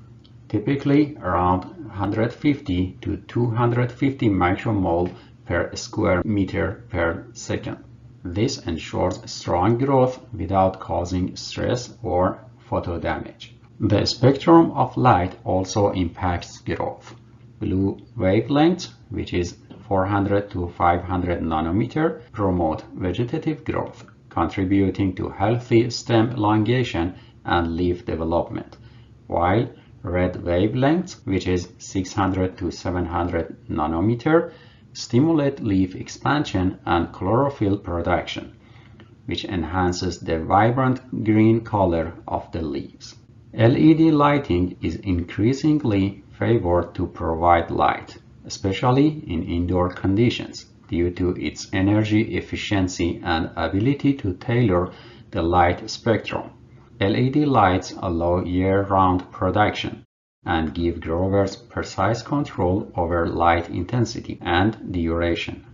typically around 150 to 250 micromole per square meter per second. This ensures strong growth without causing stress or photo damage. The spectrum of light also impacts growth. Blue wavelengths, which is 400 to 500 nanometer, promote vegetative growth, contributing to healthy stem elongation and leaf development, while red wavelengths, which is 600 to 700 nanometer, stimulate leaf expansion and chlorophyll production, which enhances the vibrant green color of the leaves. LED lighting is increasingly favored to provide light, especially in indoor conditions, due to its energy efficiency and ability to tailor the light spectrum. LED lights allow year-round production and give growers precise control over light intensity and duration.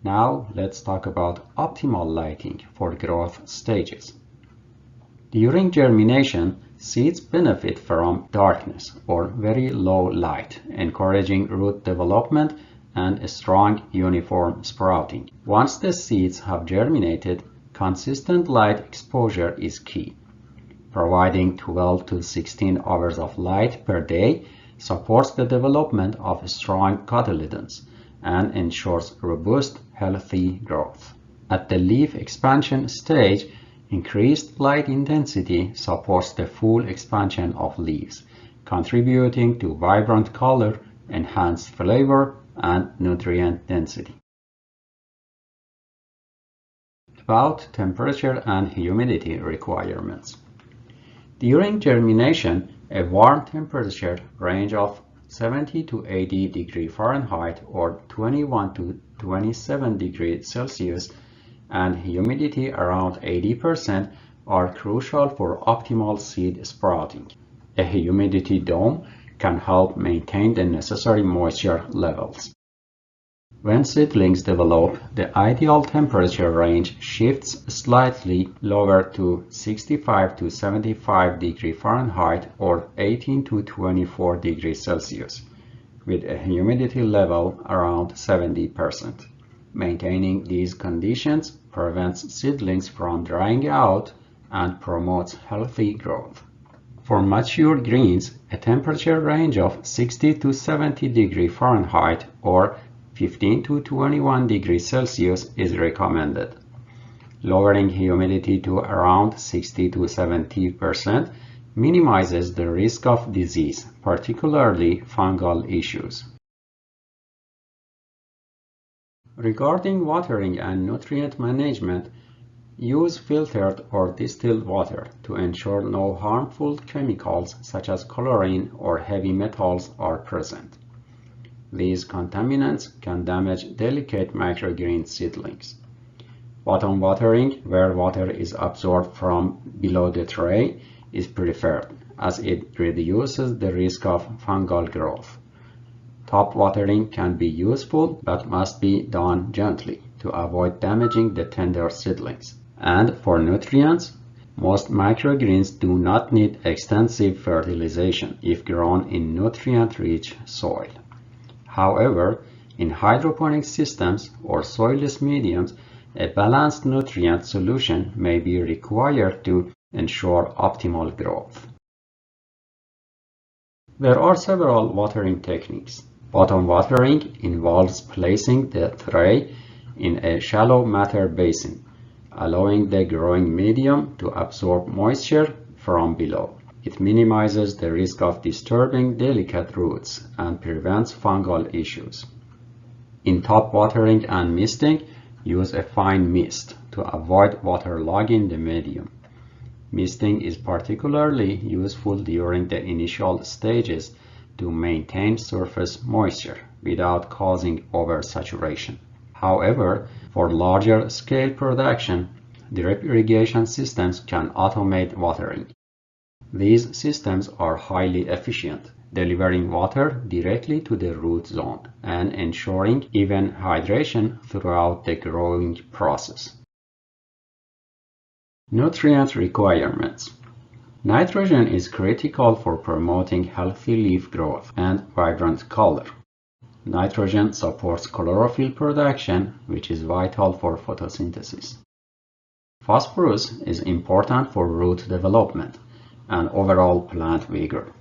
Now let's talk about optimal lighting for growth stages. During germination, seeds benefit from darkness or very low light, encouraging root development and a strong, uniform sprouting. Once the seeds have germinated, consistent light exposure is key. Providing 12 to 16 hours of light per day supports the development of strong cotyledons and ensures robust, healthy growth. At the leaf expansion stage, Increased light intensity supports the full expansion of leaves, contributing to vibrant color, enhanced flavor, and nutrient density. About temperature and humidity requirements. During germination, a warm temperature range of 70 to 80 degrees Fahrenheit or 21 to 27 degrees Celsius and humidity around 80% are crucial for optimal seed sprouting. A humidity dome can help maintain the necessary moisture levels. When seedlings develop, the ideal temperature range shifts slightly lower to 65 to 75 degrees Fahrenheit or 18 to 24 degrees Celsius, with a humidity level around 70%. Maintaining these conditions prevents seedlings from drying out and promotes healthy growth. For mature greens, a temperature range of 60 to 70 degrees Fahrenheit or 15 to 21 degrees Celsius is recommended. Lowering humidity to around 60 to 70% minimizes the risk of disease, particularly fungal issues. Regarding watering and nutrient management, use filtered or distilled water to ensure no harmful chemicals such as chlorine or heavy metals are present. These contaminants can damage delicate microgreen seedlings. Bottom watering, where water is absorbed from below the tray, is preferred as it reduces the risk of fungal growth. Top watering can be useful but must be done gently to avoid damaging the tender seedlings. And for nutrients, most microgreens do not need extensive fertilization if grown in nutrient-rich soil. However, in hydroponic systems or soilless mediums, a balanced nutrient solution may be required to ensure optimal growth. There are several watering techniques. Bottom watering involves placing the tray in a shallow matter basin, allowing the growing medium to absorb moisture from below. It minimizes the risk of disturbing delicate roots and prevents fungal issues. In top watering and misting, use a fine mist to avoid waterlogging the medium. Misting is particularly useful during the initial stages to maintain surface moisture without causing oversaturation. However, for larger scale production, drip irrigation systems can automate watering. These systems are highly efficient, delivering water directly to the root zone and ensuring even hydration throughout the growing process. Nutrient requirements. Nitrogen is critical for promoting healthy leaf growth and vibrant color. Nitrogen supports chlorophyll production, which is vital for photosynthesis. Phosphorus is important for root development and overall plant vigor.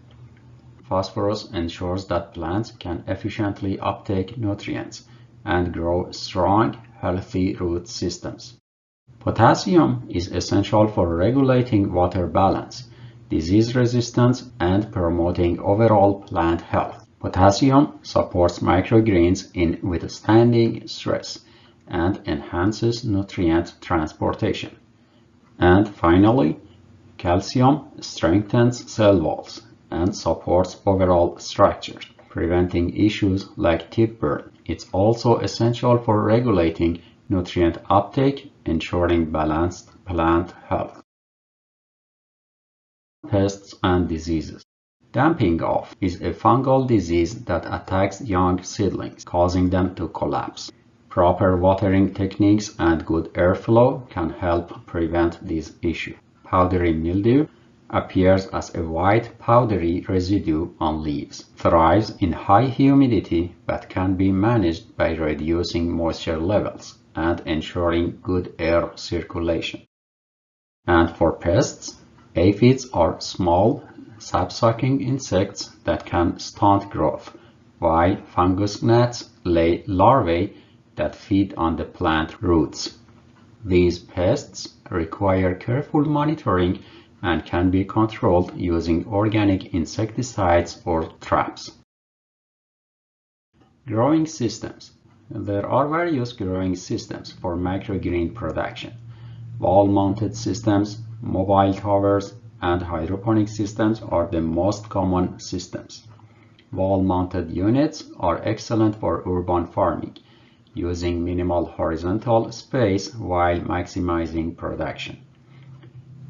Phosphorus ensures that plants can efficiently uptake nutrients and grow strong, healthy root systems. Potassium is essential for regulating water balance, disease resistance, and promoting overall plant health. Potassium supports microgreens in withstanding stress and enhances nutrient transportation. And finally, calcium strengthens cell walls and supports overall structure, preventing issues like tip burn. It's also essential for regulating nutrient uptake, ensuring balanced plant health. Pests and diseases. Damping off is a fungal disease that attacks young seedlings, causing them to collapse. Proper watering techniques and good airflow can help prevent this issue. Powdery mildew appears as a white powdery residue on leaves, thrives in high humidity but can be managed by reducing moisture levels and ensuring good air circulation. And for pests, aphids are small, sap-sucking insects that can stunt growth, while fungus gnats lay larvae that feed on the plant roots. These pests require careful monitoring and can be controlled using organic insecticides or traps. Growing systems. There are various growing systems for microgreen production. Wall-mounted systems, mobile towers, and hydroponic systems are the most common systems. Wall-mounted units are excellent for urban farming, using minimal horizontal space while maximizing production.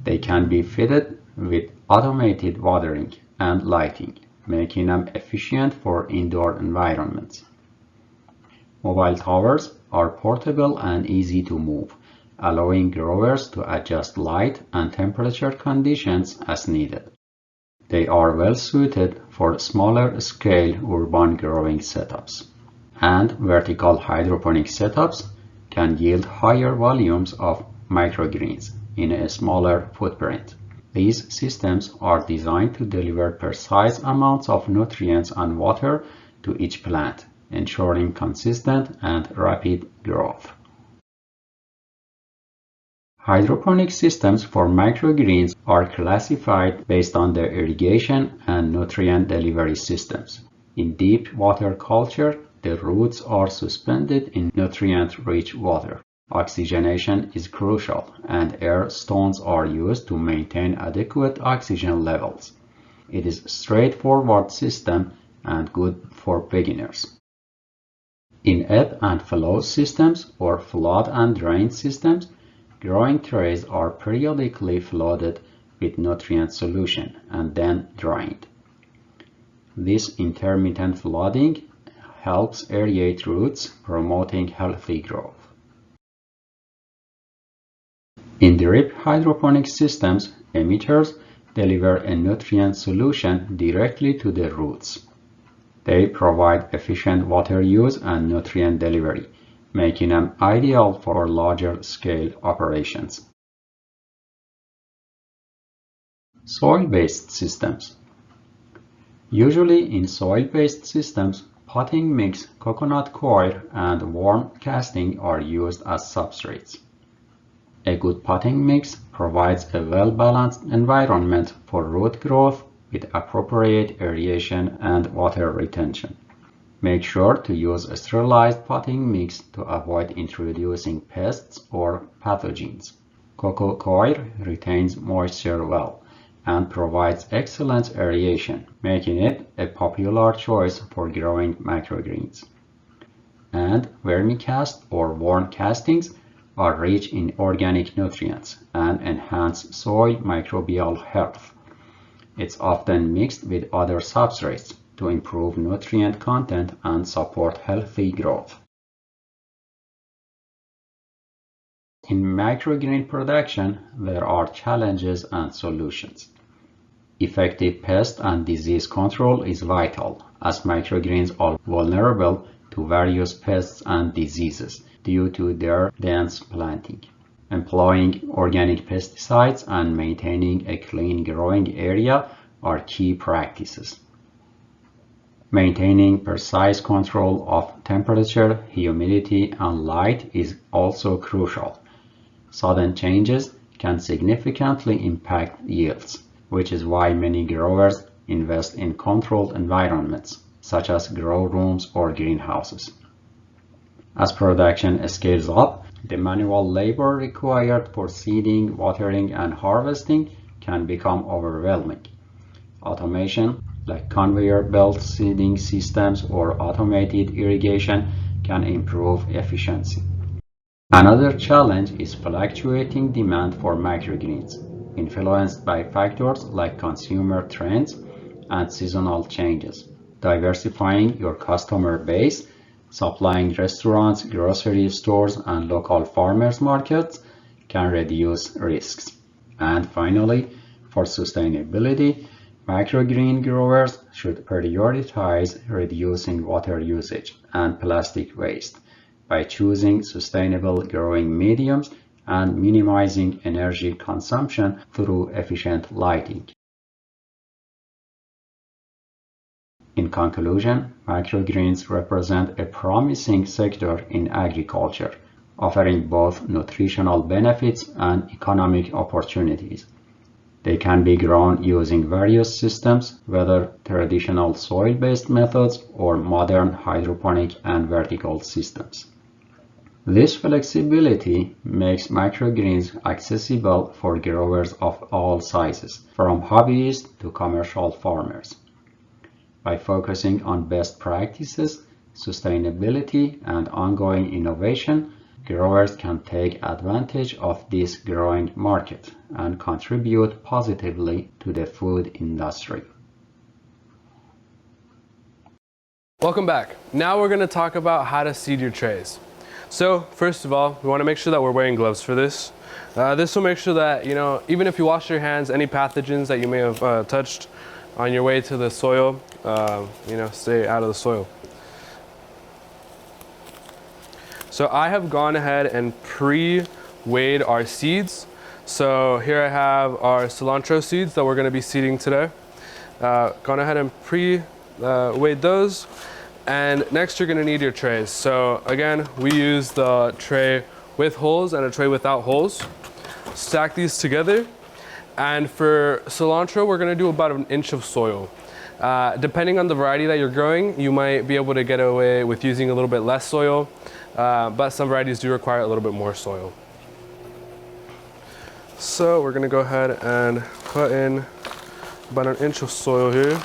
They can be fitted with automated watering and lighting, making them efficient for indoor environments. Mobile towers are portable and easy to move, allowing growers to adjust light and temperature conditions as needed. They are well suited for smaller scale urban growing setups. And vertical hydroponic setups can yield higher volumes of microgreens in a smaller footprint. These systems are designed to deliver precise amounts of nutrients and water to each plant, ensuring consistent and rapid growth. Hydroponic systems for microgreens are classified based on their irrigation and nutrient delivery systems. In deep water culture, the roots are suspended in nutrient-rich water. Oxygenation is crucial, and air stones are used to maintain adequate oxygen levels. It is a straightforward system and good for beginners. In ebb and flow systems or flood and drain systems, growing trays are periodically flooded with nutrient solution and then drained. This intermittent flooding helps aerate roots, promoting healthy growth. In drip hydroponic systems, emitters deliver a nutrient solution directly to the roots. They provide efficient water use and nutrient delivery, making them ideal for larger scale operations. Soil-based systems. Usually in soil-based systems, potting mix, coconut coir, and worm casting are used as substrates. A good potting mix provides a well-balanced environment for root growth with appropriate aeration and water retention. Make sure to use a sterilized potting mix to avoid introducing pests or pathogens. Coco coir retains moisture well and provides excellent aeration, making it a popular choice for growing microgreens. And vermicast or worm castings are rich in organic nutrients and enhance soil microbial health. It's often mixed with other substrates to improve nutrient content and support healthy growth. In microgreen production, there are challenges and solutions. Effective pest and disease control is vital, as microgreens are vulnerable to various pests and diseases due to their dense planting. Employing organic pesticides and maintaining a clean growing area are key practices. Maintaining precise control of temperature, humidity, and light is also crucial. Sudden changes can significantly impact yields, which is why many growers invest in controlled environments, such as grow rooms or greenhouses. As production scales up, the manual labor required for seeding, watering, and harvesting can become overwhelming. Automation, like conveyor belt seeding systems or automated irrigation, can improve efficiency. Another challenge is fluctuating demand for microgreens, influenced by factors like consumer trends and seasonal changes. Diversifying your customer base, supplying restaurants, grocery stores, and local farmers markets can reduce risks. And finally, for sustainability, microgreen growers should prioritize reducing water usage and plastic waste by choosing sustainable growing mediums and minimizing energy consumption through efficient lighting. In conclusion, microgreens represent a promising sector in agriculture offering both nutritional benefits and economic opportunities. They can be grown using various systems, whether traditional soil-based methods or modern hydroponic and vertical systems. This flexibility makes microgreens accessible for growers of all sizes, from hobbyists to commercial farmers. By focusing on best practices, sustainability, and ongoing innovation, growers can take advantage of this growing market and contribute positively to the food industry. Welcome back. Now we're going to talk about how to seed your trays. So first of all, we want to make sure that we're wearing gloves for this. This will make sure that, even if you wash your hands, any pathogens that you may have touched on your way to the soil, stay out of the soil. So I have gone ahead and pre-weighed our seeds. So here I have our cilantro seeds that we're going to be seeding today. Gone ahead and pre-weighed those. And next you're going to need your trays. So again, we use the tray with holes and a tray without holes. Stack these together. And for cilantro, we're going to do about 1 inch of soil. Depending on the variety that you're growing, you might be able to get away with using a little bit less soil. But some varieties do require a little bit more soil. So we're gonna go ahead and put in about 1 inch of soil here.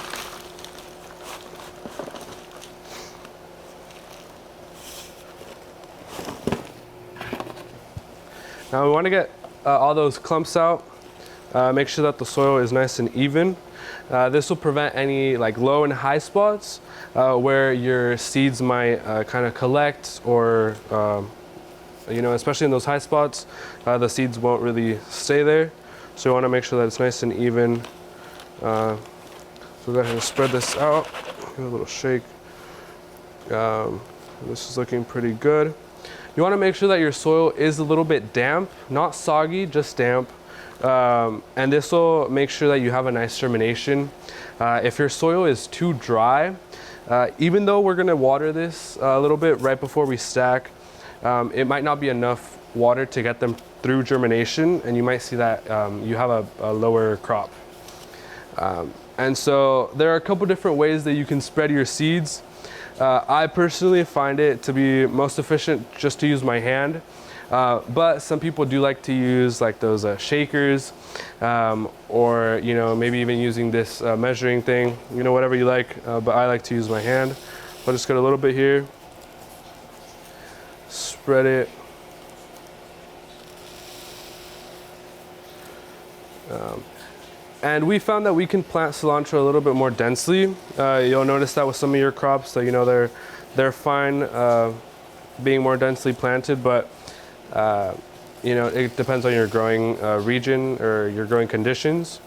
Now we want to get all those clumps out. Make sure that the soil is nice and even. This will prevent any low and high spots where your seeds might kind of collect, or especially in those high spots, the seeds won't really stay there. So you want to make sure that it's nice and even. So go ahead and spread this out. Give it a little shake. This is looking pretty good. You want to make sure that your soil is a little bit damp, not soggy, just damp. And this will make sure that you have a nice germination. If your soil is too dry, even though we're going to water this a little bit right before we stack, it might not be enough water to get them through germination, and you might see that you have a lower crop. And so there are a couple different ways that you can spread your seeds. I personally find it to be most efficient just to use my hand. But some people do like to use those shakers, or maybe even using this measuring thing, whatever you like, but I like to use my hand. I'll just get a little bit here, spread it, and we found that we can plant cilantro a little bit more densely. You'll notice that with some of your crops that they're fine being more densely planted, but it depends on your growing region or your growing conditions.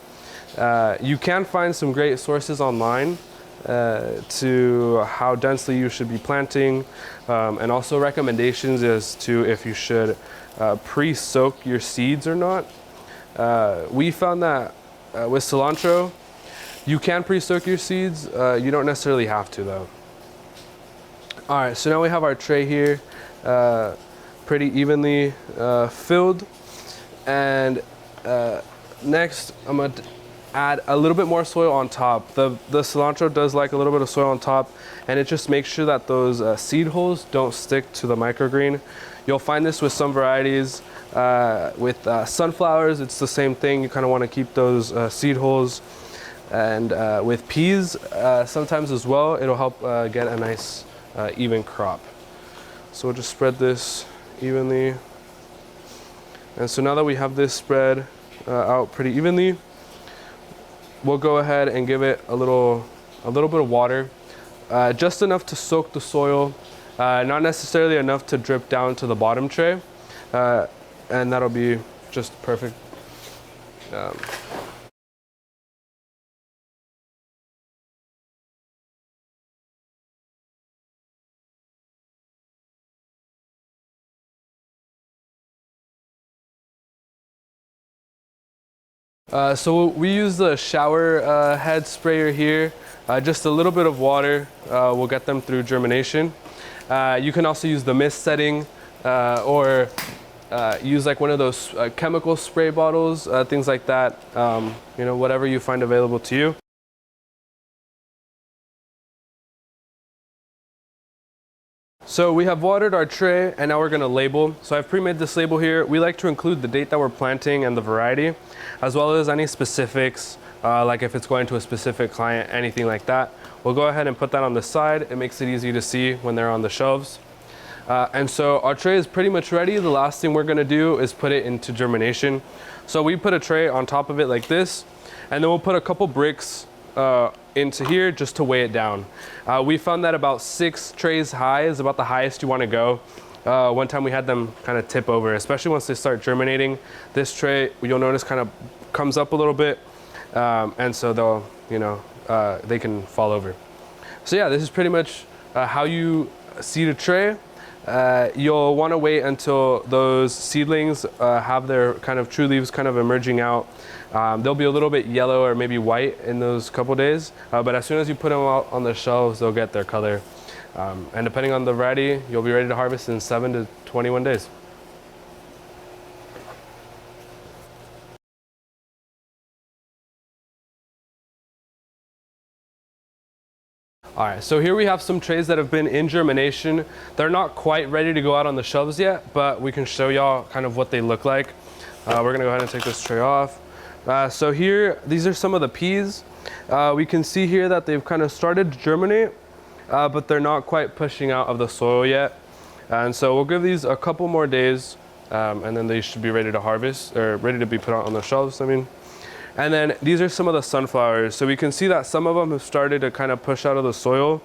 You can find some great sources online to how densely you should be planting, and also recommendations as to if you should pre-soak your seeds or not. We found that with cilantro, you can pre-soak your seeds. You don't necessarily have to, though. All right, so now we have our tray here. Pretty evenly filled, and next I'm going to add a little bit more soil on top. The cilantro does like a little bit of soil on top, and it just makes sure that those seed holes don't stick to the microgreen. You'll find this with some varieties. With sunflowers, it's the same thing. You kind of want to keep those seed holes, and with peas sometimes as well, it'll help get a nice even crop. So we'll just spread this evenly. And so now that we have this spread out pretty evenly, we'll go ahead and give it a little bit of water, just enough to soak the soil, not necessarily enough to drip down to the bottom tray, and that'll be just perfect. So we use the shower head sprayer here. Just a little bit of water will get them through germination. You can also use the mist setting or use like one of those chemical spray bottles, things like that, you know, whatever you find available to you. So we have watered our tray and now we're going to label. So I've pre-made this label here. We like to include the date that we're planting and the variety, as well as any specifics, like if it's going to a specific client, anything like that. We'll go ahead and put that on the side. It makes it easy to see when they're on the shelves. And so our tray is pretty much ready. The last thing we're going to do is put it into germination. So we put a tray on top of it like this, and then we'll put a couple bricks into here just to weigh it down. We found that about 6 trays high is about the highest you want to go. One time we had them kind of tip over, especially once they start germinating. This tray, you'll notice, kind of comes up a little bit, and so they'll, you know, they can fall over. So yeah, this is pretty much how you seed a tray. You'll want to wait until those seedlings have their kind of true leaves kind of emerging out. They'll be a little bit yellow or maybe white in those couple days, but as soon as you put them out on the shelves, they'll get their color. And depending on the variety, you'll be ready to harvest in 7 to 21 days. All right, so here we have some trays that have been in germination. They're not quite ready to go out on the shelves yet, but we can show y'all kind of what they look like. We're gonna go ahead and take this tray off. So here, these are some of the peas. We can see here that they've kind of started to germinate, but they're not quite pushing out of the soil yet. And so we'll give these a couple more days, and then they should be ready to harvest, or ready to be put out on the shelves, I mean. And then these are some of the sunflowers. So we can see that some of them have started to kind of push out of the soil,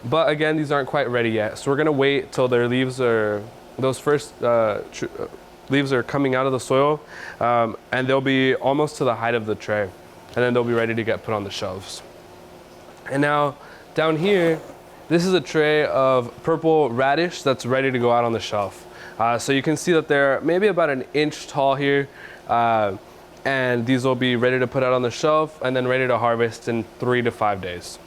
but again, these aren't quite ready yet. So we're gonna wait till their leaves are, those first leaves are coming out of the soil, and they'll be almost to the height of the tray. And then they'll be ready to get put on the shelves. And now down here, this is a tray of purple radish that's ready to go out on the shelf. So you can see that they're maybe about an inch tall here. And these will be ready to put out on the shelf and then ready to harvest in 3 to 5 days.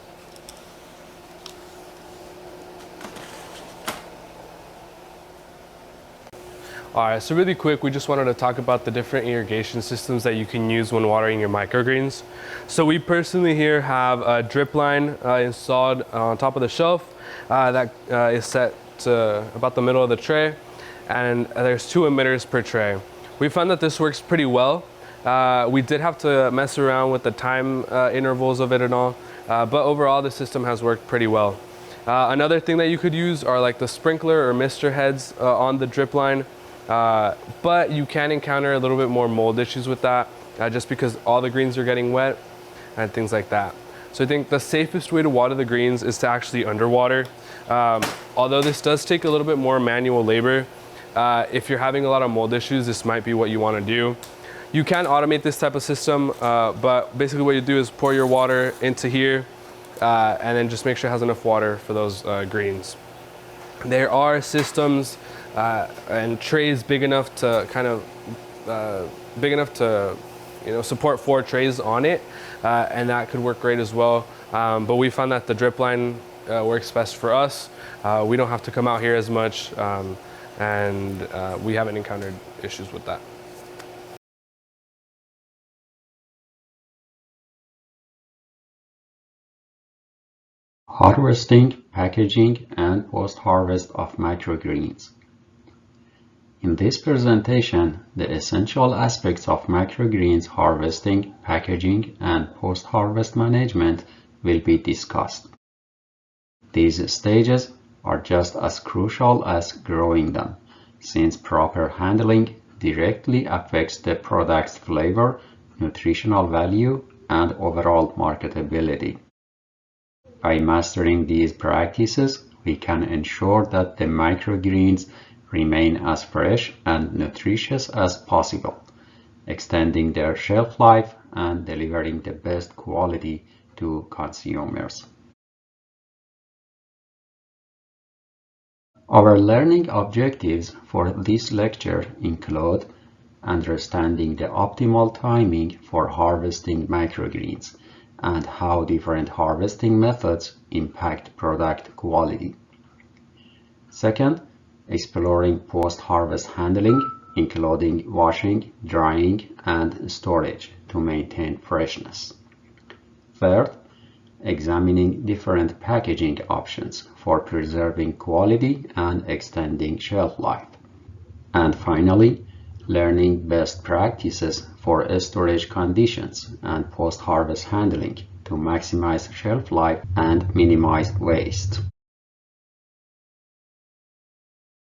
All right, so really quick, we just wanted to talk about the different irrigation systems that you can use when watering your microgreens. So we personally here have a drip line installed on top of the shelf that is set to about the middle of the tray, and there's 2 emitters per tray. We found that this works pretty well. We did have to mess around with the time intervals of it and all, but overall the system has worked pretty well. Another thing that you could use are like the sprinkler or mister heads on the drip line, but you can encounter a little bit more mold issues with that, just because all the greens are getting wet and things like that. So I think the safest way to water the greens is to actually underwater. Although this does take a little bit more manual labor, if you're having a lot of mold issues, this might be what you want to do. You can automate this type of system, but basically what you do is pour your water into here and then just make sure it has enough water for those greens. There are systems and trays big enough to support 4 trays on it, and that could work great as well. But we found that the drip line works best for us. We don't have to come out here as much, and we haven't encountered issues with that. Harvesting, packaging, and post-harvest of microgreens. In this presentation, the essential aspects of microgreens harvesting, packaging, and post-harvest management will be discussed. These stages are just as crucial as growing them, since proper handling directly affects the product's flavor, nutritional value, and overall marketability. By mastering these practices, we can ensure that the microgreens remain as fresh and nutritious as possible, extending their shelf life and delivering the best quality to consumers. Our learning objectives for this lecture include understanding the optimal timing for harvesting microgreens and how different harvesting methods impact product quality. Second, exploring post-harvest handling, including washing, drying, and storage to maintain freshness. Third, examining different packaging options for preserving quality and extending shelf life. And finally, learning best practices for storage conditions and post-harvest handling to maximize shelf life and minimize waste.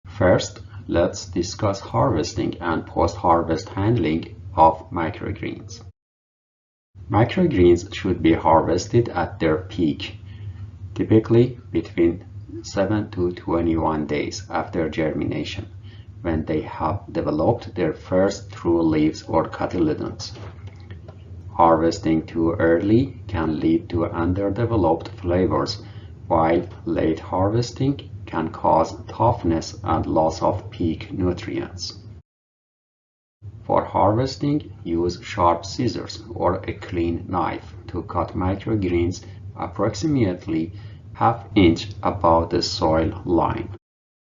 First, let's discuss harvesting and post-harvest handling of microgreens. Microgreens should be harvested at their peak, typically between 7 to 21 days after germination, when they have developed their first true leaves or cotyledons. Harvesting too early can lead to underdeveloped flavors, while late harvesting can cause toughness and loss of peak nutrients. For harvesting, use sharp scissors or a clean knife to cut microgreens approximately ½ inch above the soil line.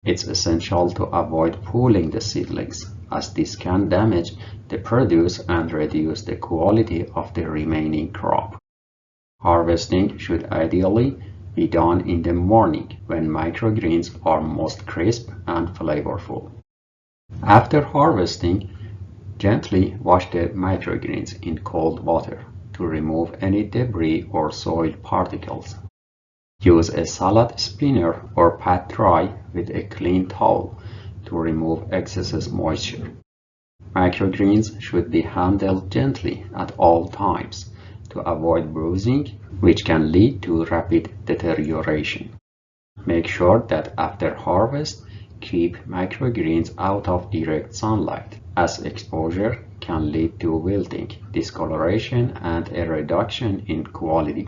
It's essential to avoid pulling the seedlings, as this can damage the produce and reduce the quality of the remaining crop. Harvesting should ideally be done in the morning when microgreens are most crisp and flavorful. After harvesting, gently wash the microgreens in cold water to remove any debris or soil particles. Use a salad spinner or pat dry with a clean towel to remove excess moisture. Microgreens should be handled gently at all times to avoid bruising, which can lead to rapid deterioration. Make sure that after harvest, keep microgreens out of direct sunlight, as exposure can lead to wilting, discoloration, and a reduction in quality.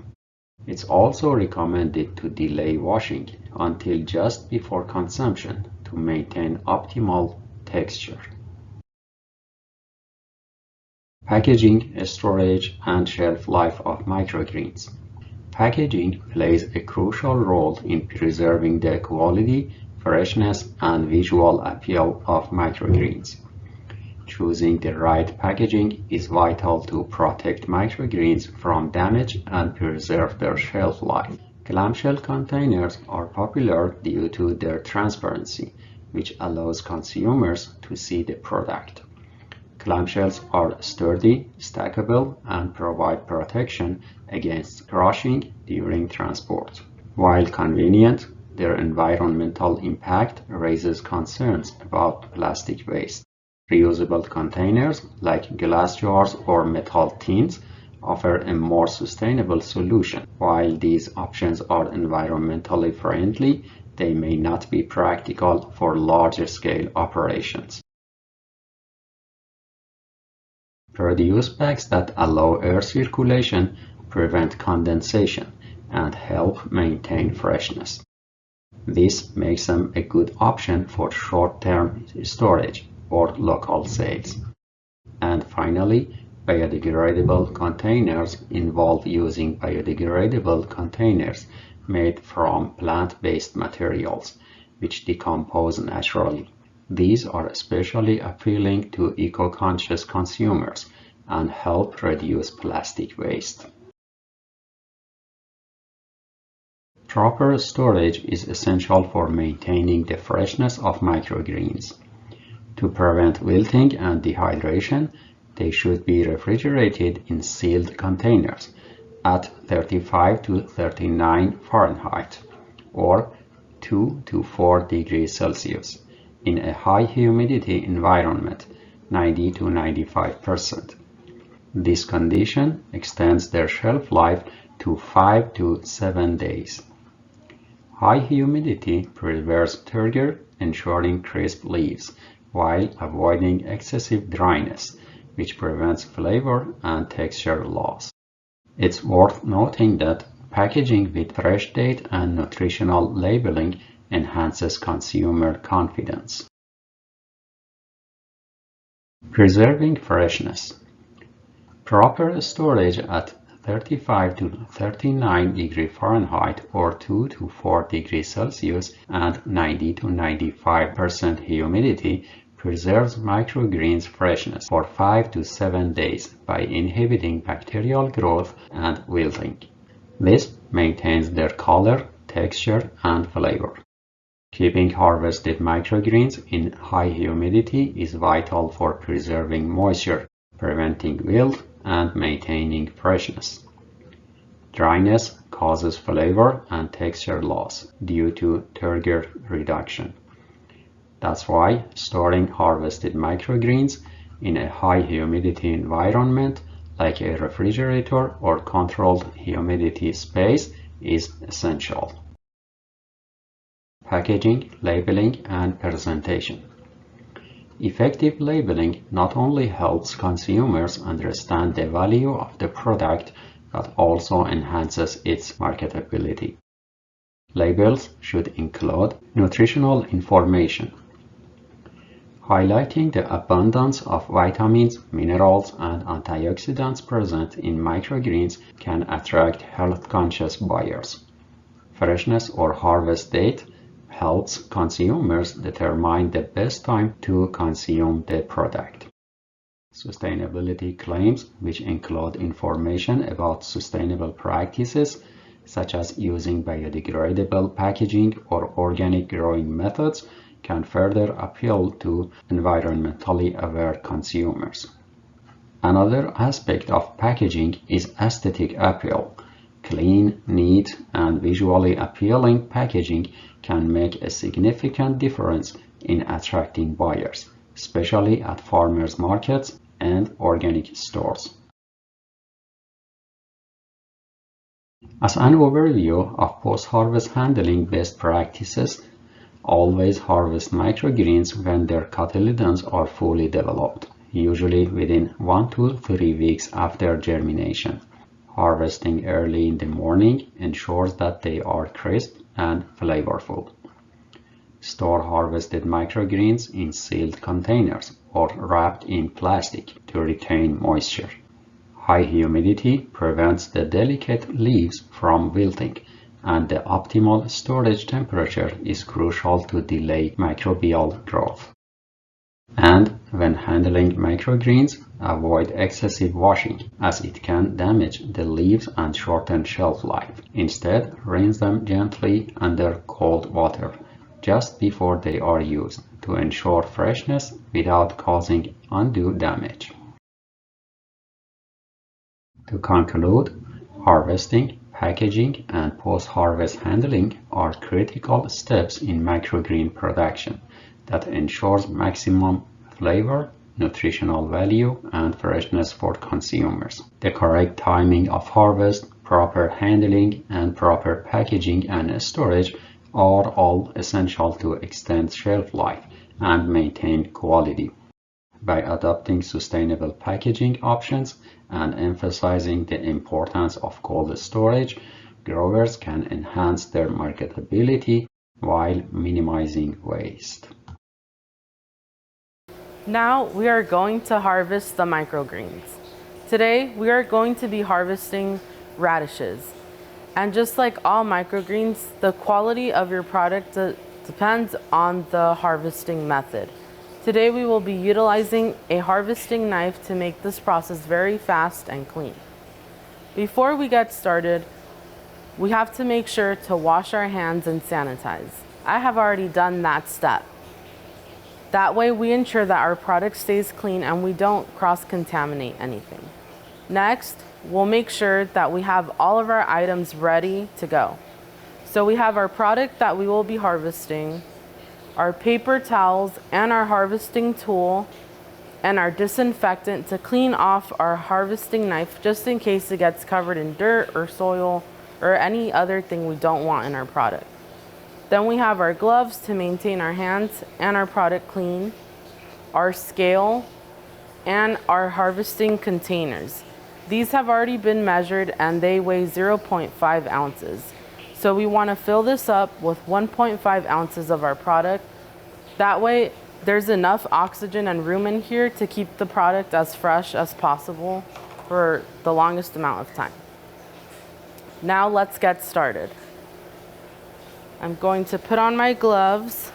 It's also recommended to delay washing until just before consumption to maintain optimal texture. Packaging, storage, and shelf life of microgreens. Packaging plays a crucial role in preserving the quality, freshness, and visual appeal of microgreens. Choosing the right packaging is vital to protect microgreens from damage and preserve their shelf life. Clamshell containers are popular due to their transparency, which allows consumers to see the product. Clamshells are sturdy, stackable, and provide protection against crushing during transport. While convenient, their environmental impact raises concerns about plastic waste. Reusable containers like glass jars or metal tins offer a more sustainable solution. While these options are environmentally friendly, they may not be practical for large-scale operations. Produce bags that allow air circulation prevent condensation and help maintain freshness. This makes them a good option for short-term storage or local sales. And finally, biodegradable containers involve using biodegradable containers made from plant-based materials, which decompose naturally. These are especially appealing to eco-conscious consumers and help reduce plastic waste. Proper storage is essential for maintaining the freshness of microgreens. To prevent wilting and dehydration, they should be refrigerated in sealed containers at 35 to 39 Fahrenheit or 2 to 4 degrees Celsius in a high humidity environment, 90 to 95%. This condition extends their shelf life to 5 to 7 days. High humidity preserves turgor, ensuring crisp leaves, while avoiding excessive dryness, which prevents flavor and texture loss. It's worth noting that packaging with fresh date and nutritional labeling enhances consumer confidence. Preserving freshness. Proper storage at 35 to 39 degrees Fahrenheit or 2 to 4 degrees Celsius and 90 to 95% humidity preserves microgreens freshness for 5 to 7 days by inhibiting bacterial growth and wilting. This maintains their color, texture, and flavor. Keeping harvested microgreens in high humidity is vital for preserving moisture, preventing wilt, and maintaining freshness. Dryness causes flavor and texture loss due to turgor reduction. That's why storing harvested microgreens in a high humidity environment like a refrigerator or controlled humidity space is essential. Packaging, labeling, and presentation. Effective labeling not only helps consumers understand the value of the product, but also enhances its marketability. Labels should include nutritional information, highlighting the abundance of vitamins, minerals, and antioxidants present in microgreens can attract health-conscious buyers. Freshness or harvest date helps consumers determine the best time to consume the product. Sustainability claims, which include information about sustainable practices, such as using biodegradable packaging or organic growing methods, can further appeal to environmentally aware consumers. Another aspect of packaging is aesthetic appeal. Clean, neat, and visually appealing packaging can make a significant difference in attracting buyers, especially at farmers markets and organic stores. As an overview of post-harvest handling best practices, always harvest microgreens when their cotyledons are fully developed, usually within 1 to 3 weeks after germination. Harvesting early in the morning ensures that they are crisp and flavorful. Store harvested microgreens in sealed containers or wrapped in plastic to retain moisture. High humidity prevents the delicate leaves from wilting, and the optimal storage temperature is crucial to delay microbial growth. And when handling microgreens, avoid excessive washing, as it can damage the leaves and shorten shelf life. Instead, rinse them gently under cold water just before they are used to ensure freshness without causing undue damage. To conclude, harvesting, packaging, and post-harvest handling are critical steps in microgreen production that ensures maximum flavor, nutritional value, and freshness for consumers. The correct timing of harvest, proper handling, and proper packaging and storage are all essential to extend shelf life and maintain quality. By adopting sustainable packaging options and emphasizing the importance of cold storage, growers can enhance their marketability while minimizing waste. Now we are going to harvest the microgreens. Today we are going to be harvesting radishes. And just like all microgreens, the quality of your product depends on the harvesting method. Today we will be utilizing a harvesting knife to make this process very fast and clean. Before we get started, we have to make sure to wash our hands and sanitize. I have already done that step. That way we ensure that our product stays clean and we don't cross-contaminate anything. Next, we'll make sure that we have all of our items ready to go. So we have our product that we will be harvesting, our paper towels and our harvesting tool, and our disinfectant to clean off our harvesting knife just in case it gets covered in dirt or soil or any other thing we don't want in our product. Then we have our gloves to maintain our hands and our product clean, our scale, and our harvesting containers. These have already been measured and they weigh 0.5 ounces. So we want to fill this up with 1.5 ounces of our product. That way there's enough oxygen and room in here to keep the product as fresh as possible for the longest amount of time. Now let's get started. I'm going to put on my gloves.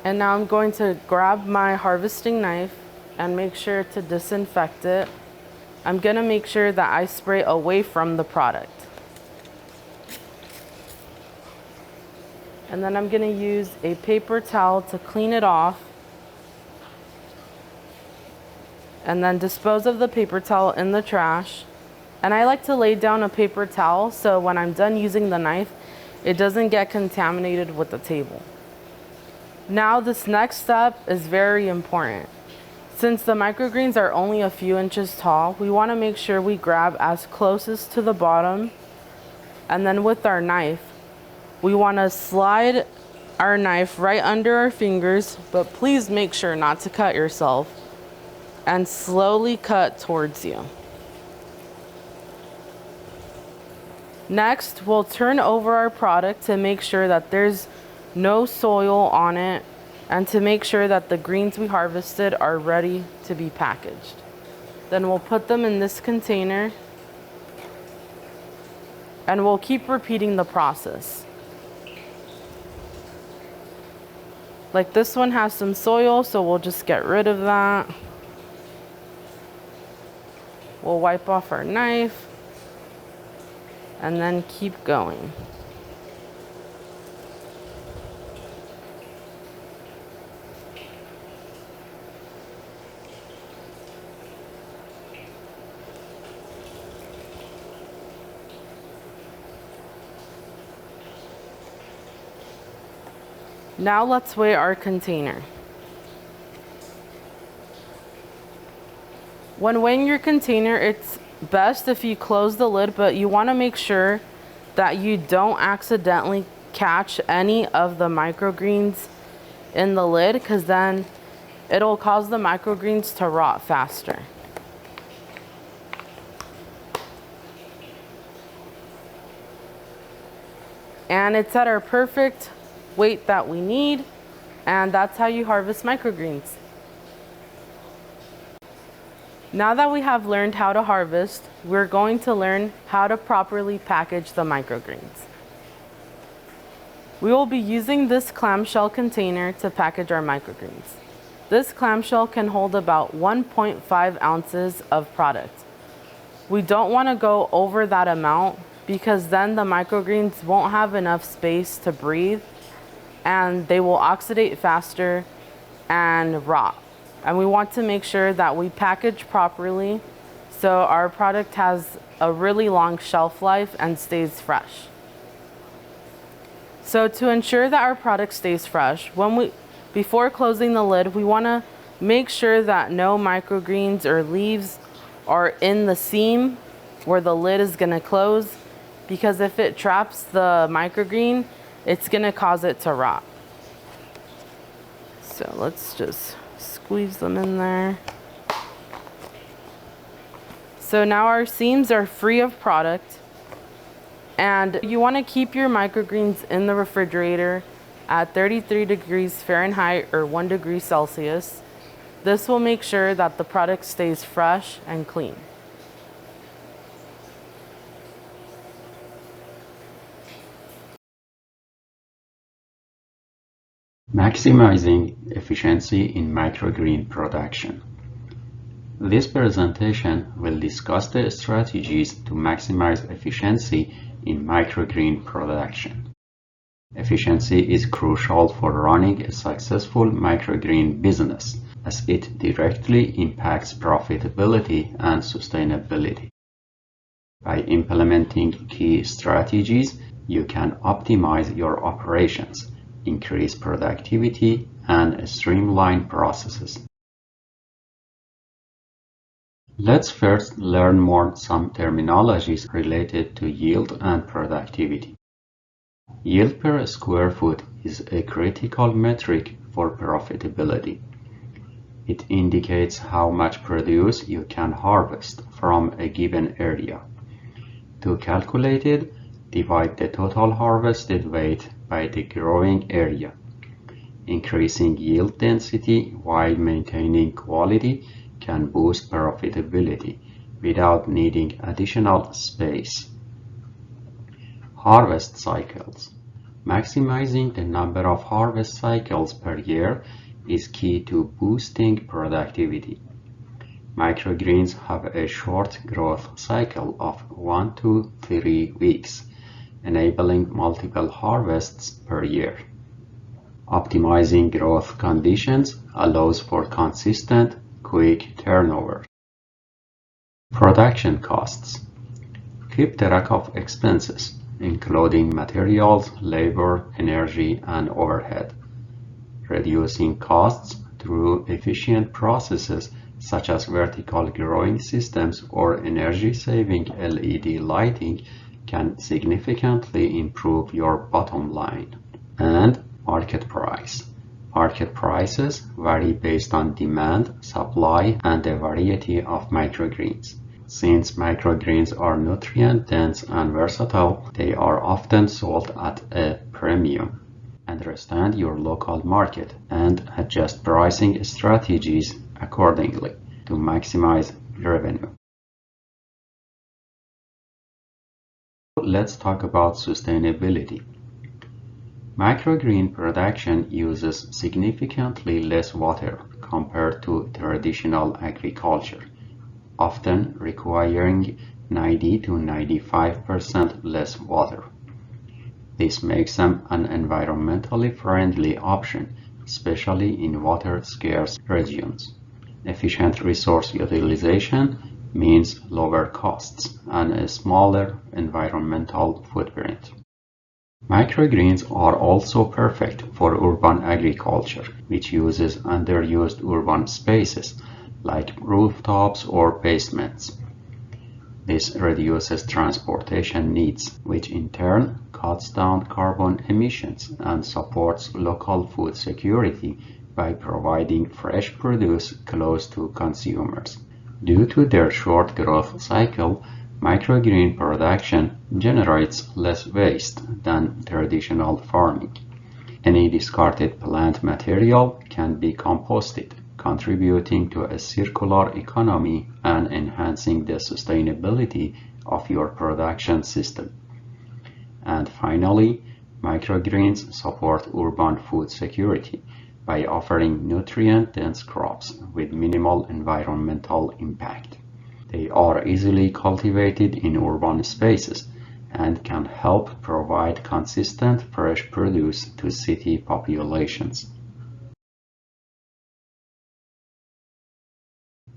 And now I'm going to grab my harvesting knife and make sure to disinfect it. I'm gonna make sure that I spray away from the product. And then I'm gonna use a paper towel to clean it off. And then dispose of the paper towel in the trash. And I like to lay down a paper towel so when I'm done using the knife, it doesn't get contaminated with the table. Now this next step is very important. Since the microgreens are only a few inches tall, we want to make sure we grab as closest to the bottom, and then with our knife, we want to slide our knife right under our fingers, but please make sure not to cut yourself, and slowly cut towards you. Next, we'll turn over our product to make sure that there's no soil on it, and to make sure that the greens we harvested are ready to be packaged. Then we'll put them in this container, and we'll keep repeating the process. Like this one has some soil, so we'll just get rid of that. We'll wipe off our knife, and then keep going. Now let's weigh our container. When weighing your container, it's best if you close the lid, but you want to make sure that you don't accidentally catch any of the microgreens in the lid, because then it'll cause the microgreens to rot faster. And it's at our perfect weight that we need, and that's how you harvest microgreens. Now that we have learned how to harvest, we're going to learn how to properly package the microgreens. We will be using this clamshell container to package our microgreens. This clamshell can hold about 1.5 ounces of product. We don't want to go over that amount because then the microgreens won't have enough space to breathe, and they will oxidate faster and rot. And we want to make sure that we package properly so our product has a really long shelf life and stays fresh. So to ensure that our product stays fresh, before closing the lid, we want to make sure that no microgreens or leaves are in the seam where the lid is going to close, because if it traps the microgreen, it's going to cause it to rot. So let's just squeeze them in there. So now our seams are free of product, and you want to keep your microgreens in the refrigerator at 33 degrees Fahrenheit or 1 degree Celsius. This will make sure that the product stays fresh and clean. Maximizing efficiency in microgreen production. This presentation will discuss the strategies to maximize efficiency in microgreen production. Efficiency is crucial for running a successful microgreen business, as it directly impacts profitability and sustainability. By implementing key strategies, you can optimize your operations, increase productivity, and streamline processes. Let's first learn some terminologies related to yield and productivity. Yield per square foot is a critical metric for profitability. It indicates how much produce you can harvest from a given area. To calculate it, divide the total harvested weight by the growing area. Increasing yield density while maintaining quality can boost profitability without needing additional space. Harvest cycles. Maximizing the number of harvest cycles per year is key to boosting productivity. Microgreens have a short growth cycle of 1 to 3 weeks, enabling multiple harvests per year. Optimizing growth conditions allows for consistent, quick turnover. Production costs. Keep track of expenses, including materials, labor, energy, and overhead. Reducing costs through efficient processes such as vertical growing systems or energy-saving LED lighting can significantly improve your bottom line. And market price. Market prices vary based on demand, supply, and the variety of microgreens. Since microgreens are nutrient-dense and versatile, they are often sold at a premium. Understand your local market and adjust pricing strategies accordingly to maximize revenue. Let's talk about sustainability. Microgreen production uses significantly less water compared to traditional agriculture, often requiring 90 to 95% less water. This makes them an environmentally friendly option, especially in water-scarce regions. Efficient resource utilization means lower costs and a smaller environmental footprint. Microgreens are also perfect for urban agriculture, which uses underused urban spaces like rooftops or basements. This reduces transportation needs, which in turn cuts down carbon emissions and supports local food security by providing fresh produce close to consumers. Due to their short growth cycle, microgreen production generates less waste than traditional farming. Any discarded plant material can be composted, contributing to a circular economy and enhancing the sustainability of your production system. And finally, microgreens support urban food security by offering nutrient-dense crops with minimal environmental impact. They are easily cultivated in urban spaces and can help provide consistent fresh produce to city populations.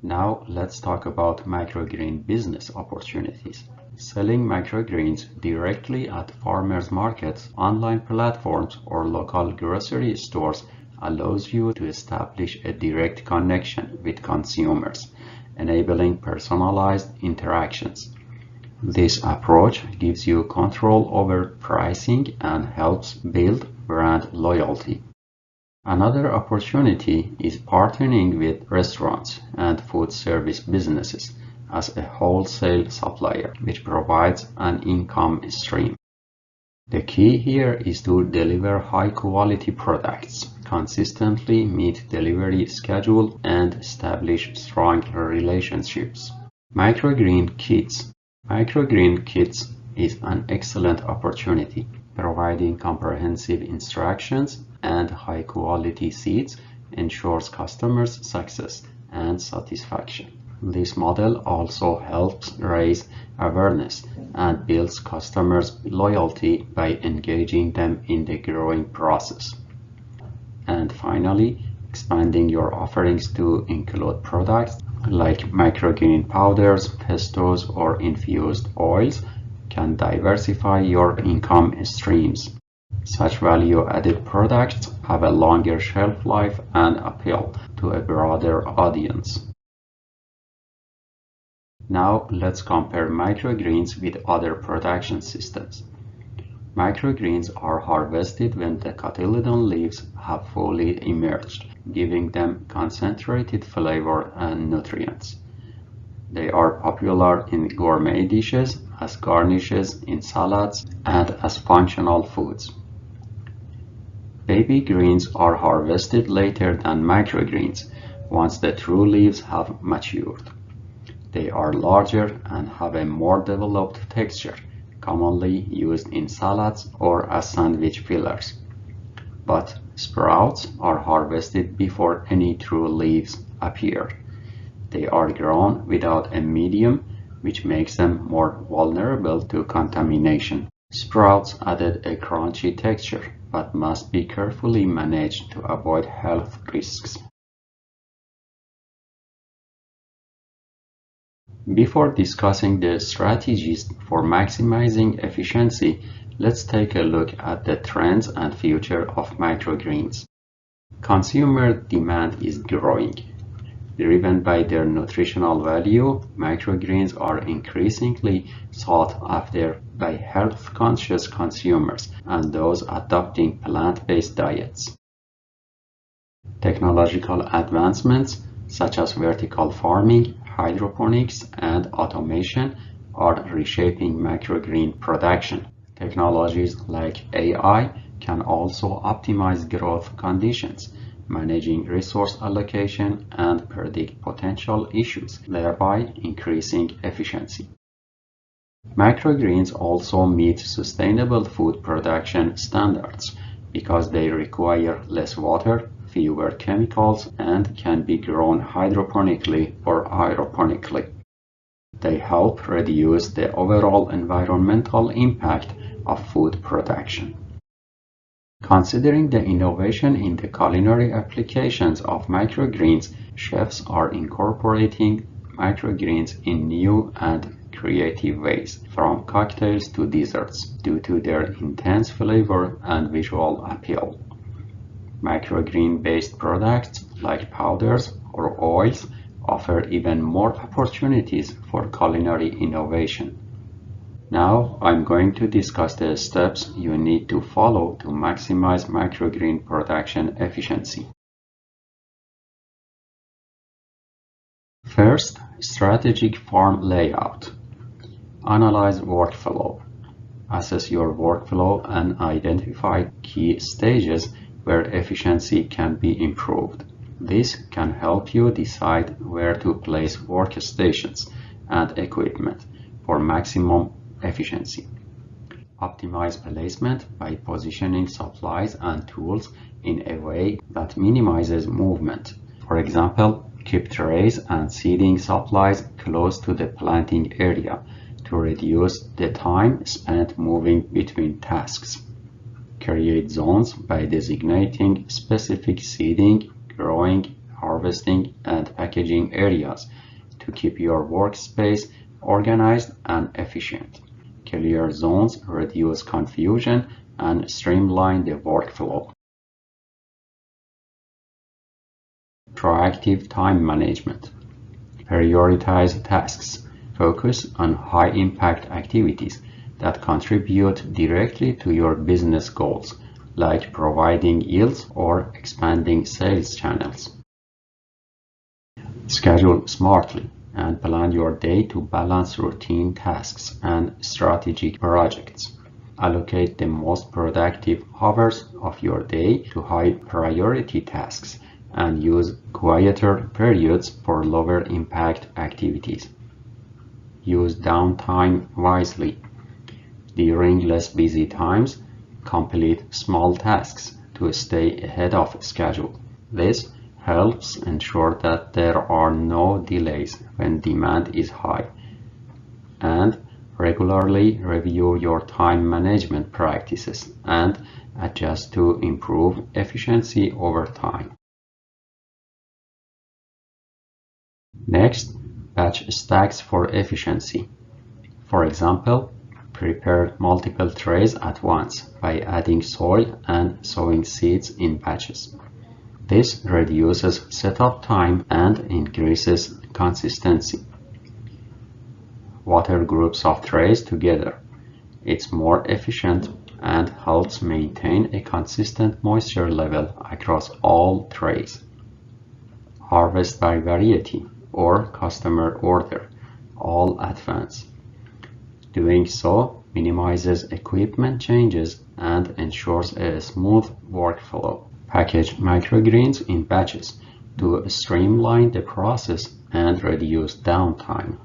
Now let's talk about microgreen business opportunities. Selling microgreens directly at farmers markets, online platforms, or local grocery stores allows you to establish a direct connection with consumers, enabling personalized interactions. This approach gives you control over pricing and helps build brand loyalty. Another opportunity is partnering with restaurants and food service businesses as a wholesale supplier, which provides an income stream. The key here is to deliver high-quality products, consistently meet delivery schedule, and establish strong relationships. Microgreen kits. Microgreen kits is an excellent opportunity, providing comprehensive instructions and high-quality seeds ensures customers' success and satisfaction. This model also helps raise awareness and builds customers' loyalty by engaging them in the growing process. And finally, expanding your offerings to include products like microgreen powders, pestos, or infused oils can diversify your income streams. Such value-added products have a longer shelf life and appeal to a broader audience. Now let's compare microgreens with other production systems. Microgreens are harvested when the cotyledon leaves have fully emerged, giving them concentrated flavor and nutrients. They are popular in gourmet dishes as garnishes in salads, and as functional foods. Baby greens are harvested later than microgreens once the true leaves have matured. They are larger and have a more developed texture, commonly used in salads or as sandwich fillers. But sprouts are harvested before any true leaves appear. They are grown without a medium, which makes them more vulnerable to contamination. Sprouts added a crunchy texture, but must be carefully managed to avoid health risks. Before discussing the strategies for maximizing efficiency, let's take a look at the trends and future of microgreens. Consumer demand is growing. Driven by their nutritional value, microgreens are increasingly sought after by health-conscious consumers and those adopting plant-based diets. Technological advancements such as vertical farming, hydroponics, and automation are reshaping microgreen production. Technologies like AI can also optimize growth conditions, managing resource allocation, and predict potential issues, thereby increasing efficiency. Microgreens also meet sustainable food production standards because they require less water, fewer chemicals, and can be grown hydroponically or aeroponically. They help reduce the overall environmental impact of food production. Considering the innovation in the culinary applications of microgreens, chefs are incorporating microgreens in new and creative ways, from cocktails to desserts, due to their intense flavor and visual appeal. Microgreen-based products like powders or oils offer even more opportunities for culinary innovation. Now I'm going to discuss the steps you need to follow to maximize microgreen production efficiency. First, strategic farm layout. Analyze workflow. Assess your workflow and identify key stages where efficiency can be improved. This can help you decide where to place workstations and equipment for maximum efficiency. Optimize placement by positioning supplies and tools in a way that minimizes movement. For example, keep trays and seeding supplies close to the planting area to reduce the time spent moving between tasks. Create zones by designating specific seeding, growing, harvesting, and packaging areas to keep your workspace organized and efficient. Clear zones reduce confusion and streamline the workflow. Proactive time management. Prioritize tasks. Focus on high-impact activities that contribute directly to your business goals, like providing yields or expanding sales channels. Schedule smartly and plan your day to balance routine tasks and strategic projects. Allocate the most productive hours of your day to high-priority tasks and use quieter periods for lower-impact activities. Use downtime wisely. During less busy times, complete small tasks to stay ahead of schedule. This helps ensure that there are no delays when demand is high. And regularly review your time management practices and adjust to improve efficiency over time. Next, batch stacks for efficiency. For example, prepare multiple trays at once by adding soil and sowing seeds in batches. This reduces setup time and increases consistency. Water groups of trays together. It's more efficient and helps maintain a consistent moisture level across all trays. Harvest by variety or customer order, all at once. Doing so minimizes equipment changes and ensures a smooth workflow. Package microgreens in batches to streamline the process and reduce downtime.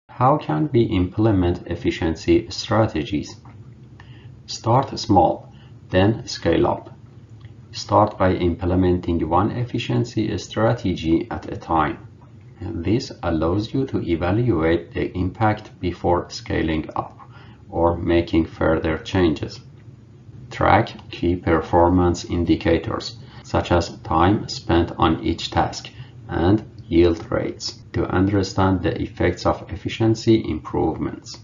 How can we implement efficiency strategies? Start small, then scale up. Start by implementing one efficiency strategy at a time. This allows you to evaluate the impact before scaling up or making further changes. Track key performance indicators such as time spent on each task and yield rates to understand the effects of efficiency improvements.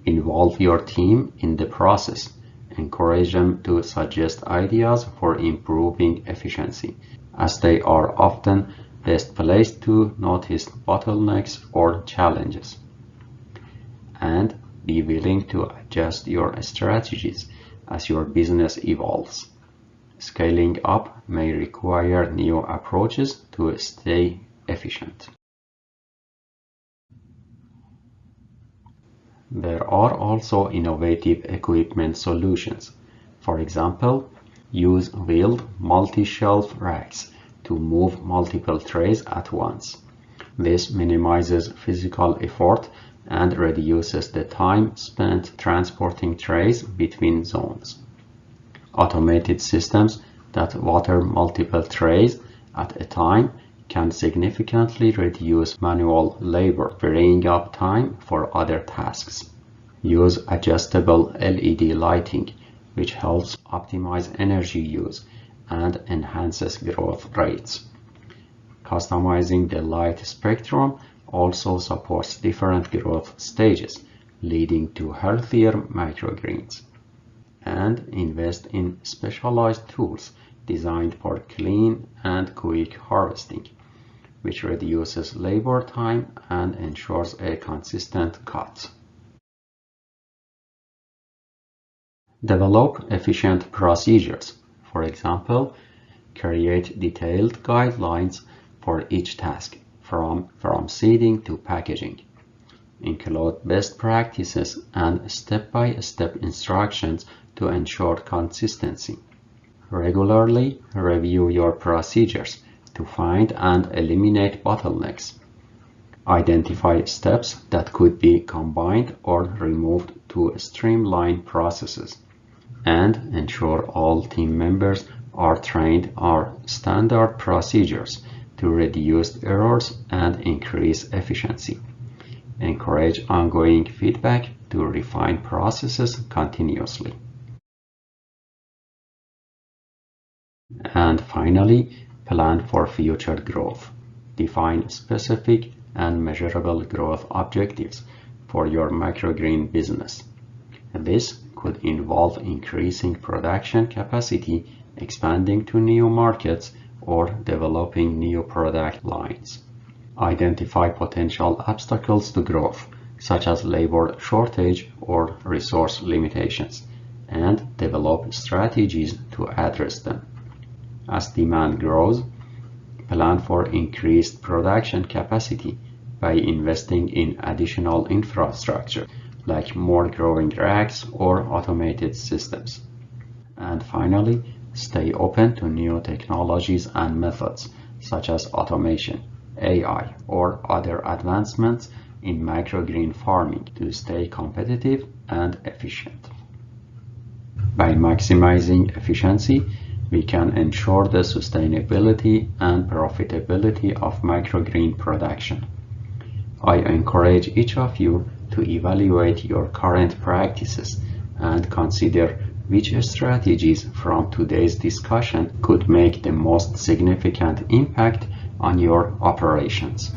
Involve your team in the process. Encourage them to suggest ideas for improving efficiency, as they are often best placed to notice bottlenecks or challenges. And be willing to adjust your strategies as your business evolves. Scaling up may require new approaches to stay efficient. There are also innovative equipment solutions. For example, use wheeled multi-shelf racks to move multiple trays at once. This minimizes physical effort and reduces the time spent transporting trays between zones. Automated systems that water multiple trays at a time can significantly reduce manual labor, freeing up time for other tasks. Use adjustable LED lighting, which helps optimize energy use and enhances growth rates. Customizing the light spectrum also supports different growth stages, leading to healthier microgreens. And invest in specialized tools designed for clean and quick harvesting, which reduces labor time and ensures a consistent cut. Develop efficient procedures. For example, create detailed guidelines for each task, from seeding to packaging. Include best practices and step-by-step instructions to ensure consistency. Regularly review your procedures to find and eliminate bottlenecks. Identify steps that could be combined or removed to streamline processes. And ensure all team members are trained on standard procedures to reduce errors and increase efficiency. Encourage ongoing feedback to refine processes continuously. And finally, plan for future growth. Define specific and measurable growth objectives for your microgreen business. This could involve increasing production capacity, expanding to new markets, or developing new product lines. Identify potential obstacles to growth, such as labor shortage or resource limitations, and develop strategies to address them. As demand grows, plan for increased production capacity by investing in additional infrastructure, like more growing racks or automated systems. And finally, stay open to new technologies and methods, such as automation, AI, or other advancements in microgreen farming to stay competitive and efficient. By maximizing efficiency, we can ensure the sustainability and profitability of microgreen production. I encourage each of you to evaluate your current practices and consider which strategies from today's discussion could make the most significant impact on your operations.